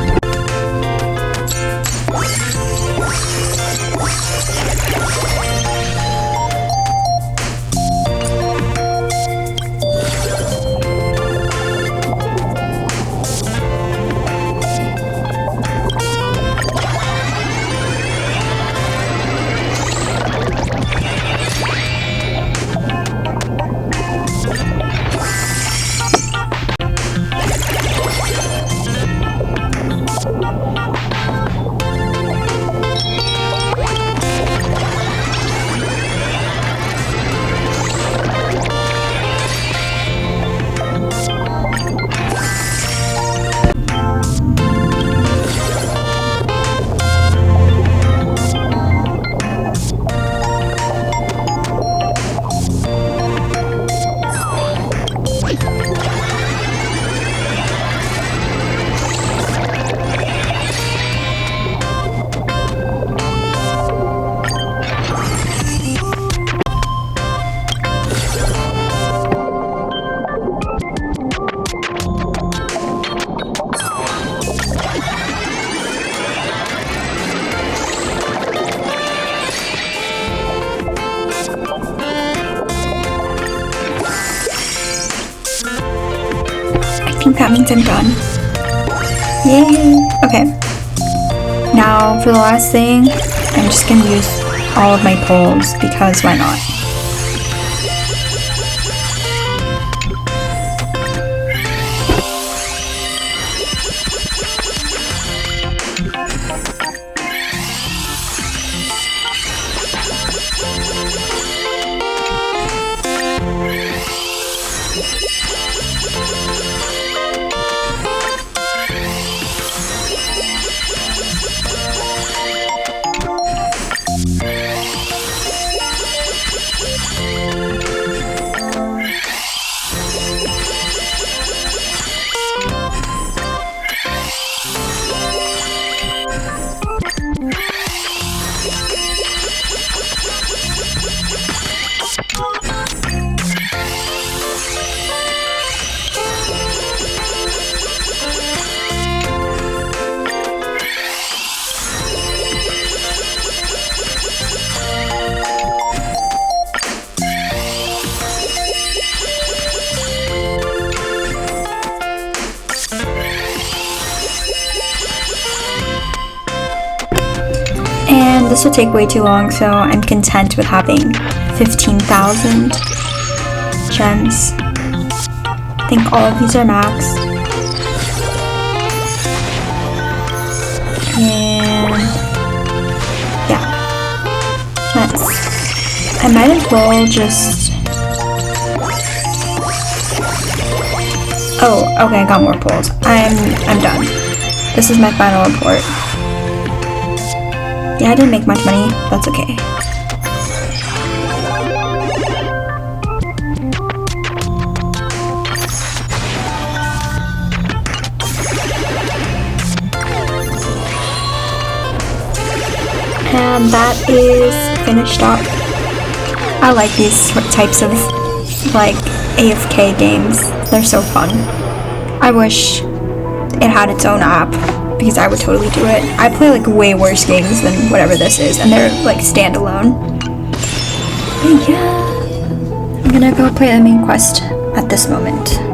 I think that means I'm done. Yay! Okay. Now for the last thing, I'm just gonna use all of my poles because why not? And this will take way too long, so I'm content with having 15,000 gems. I think all of these are maxed. And yeah, I might as well just... Oh, okay, I got more pulls. I'm done. This is my final report. Yeah, I didn't make much money. That's okay. And that is finished up. I like these types of like AFK games. They're so fun. I wish it had its own app because I would totally do it. I play like way worse games than whatever this is, and they're like standalone. But yeah, I'm gonna go play the main quest at this moment.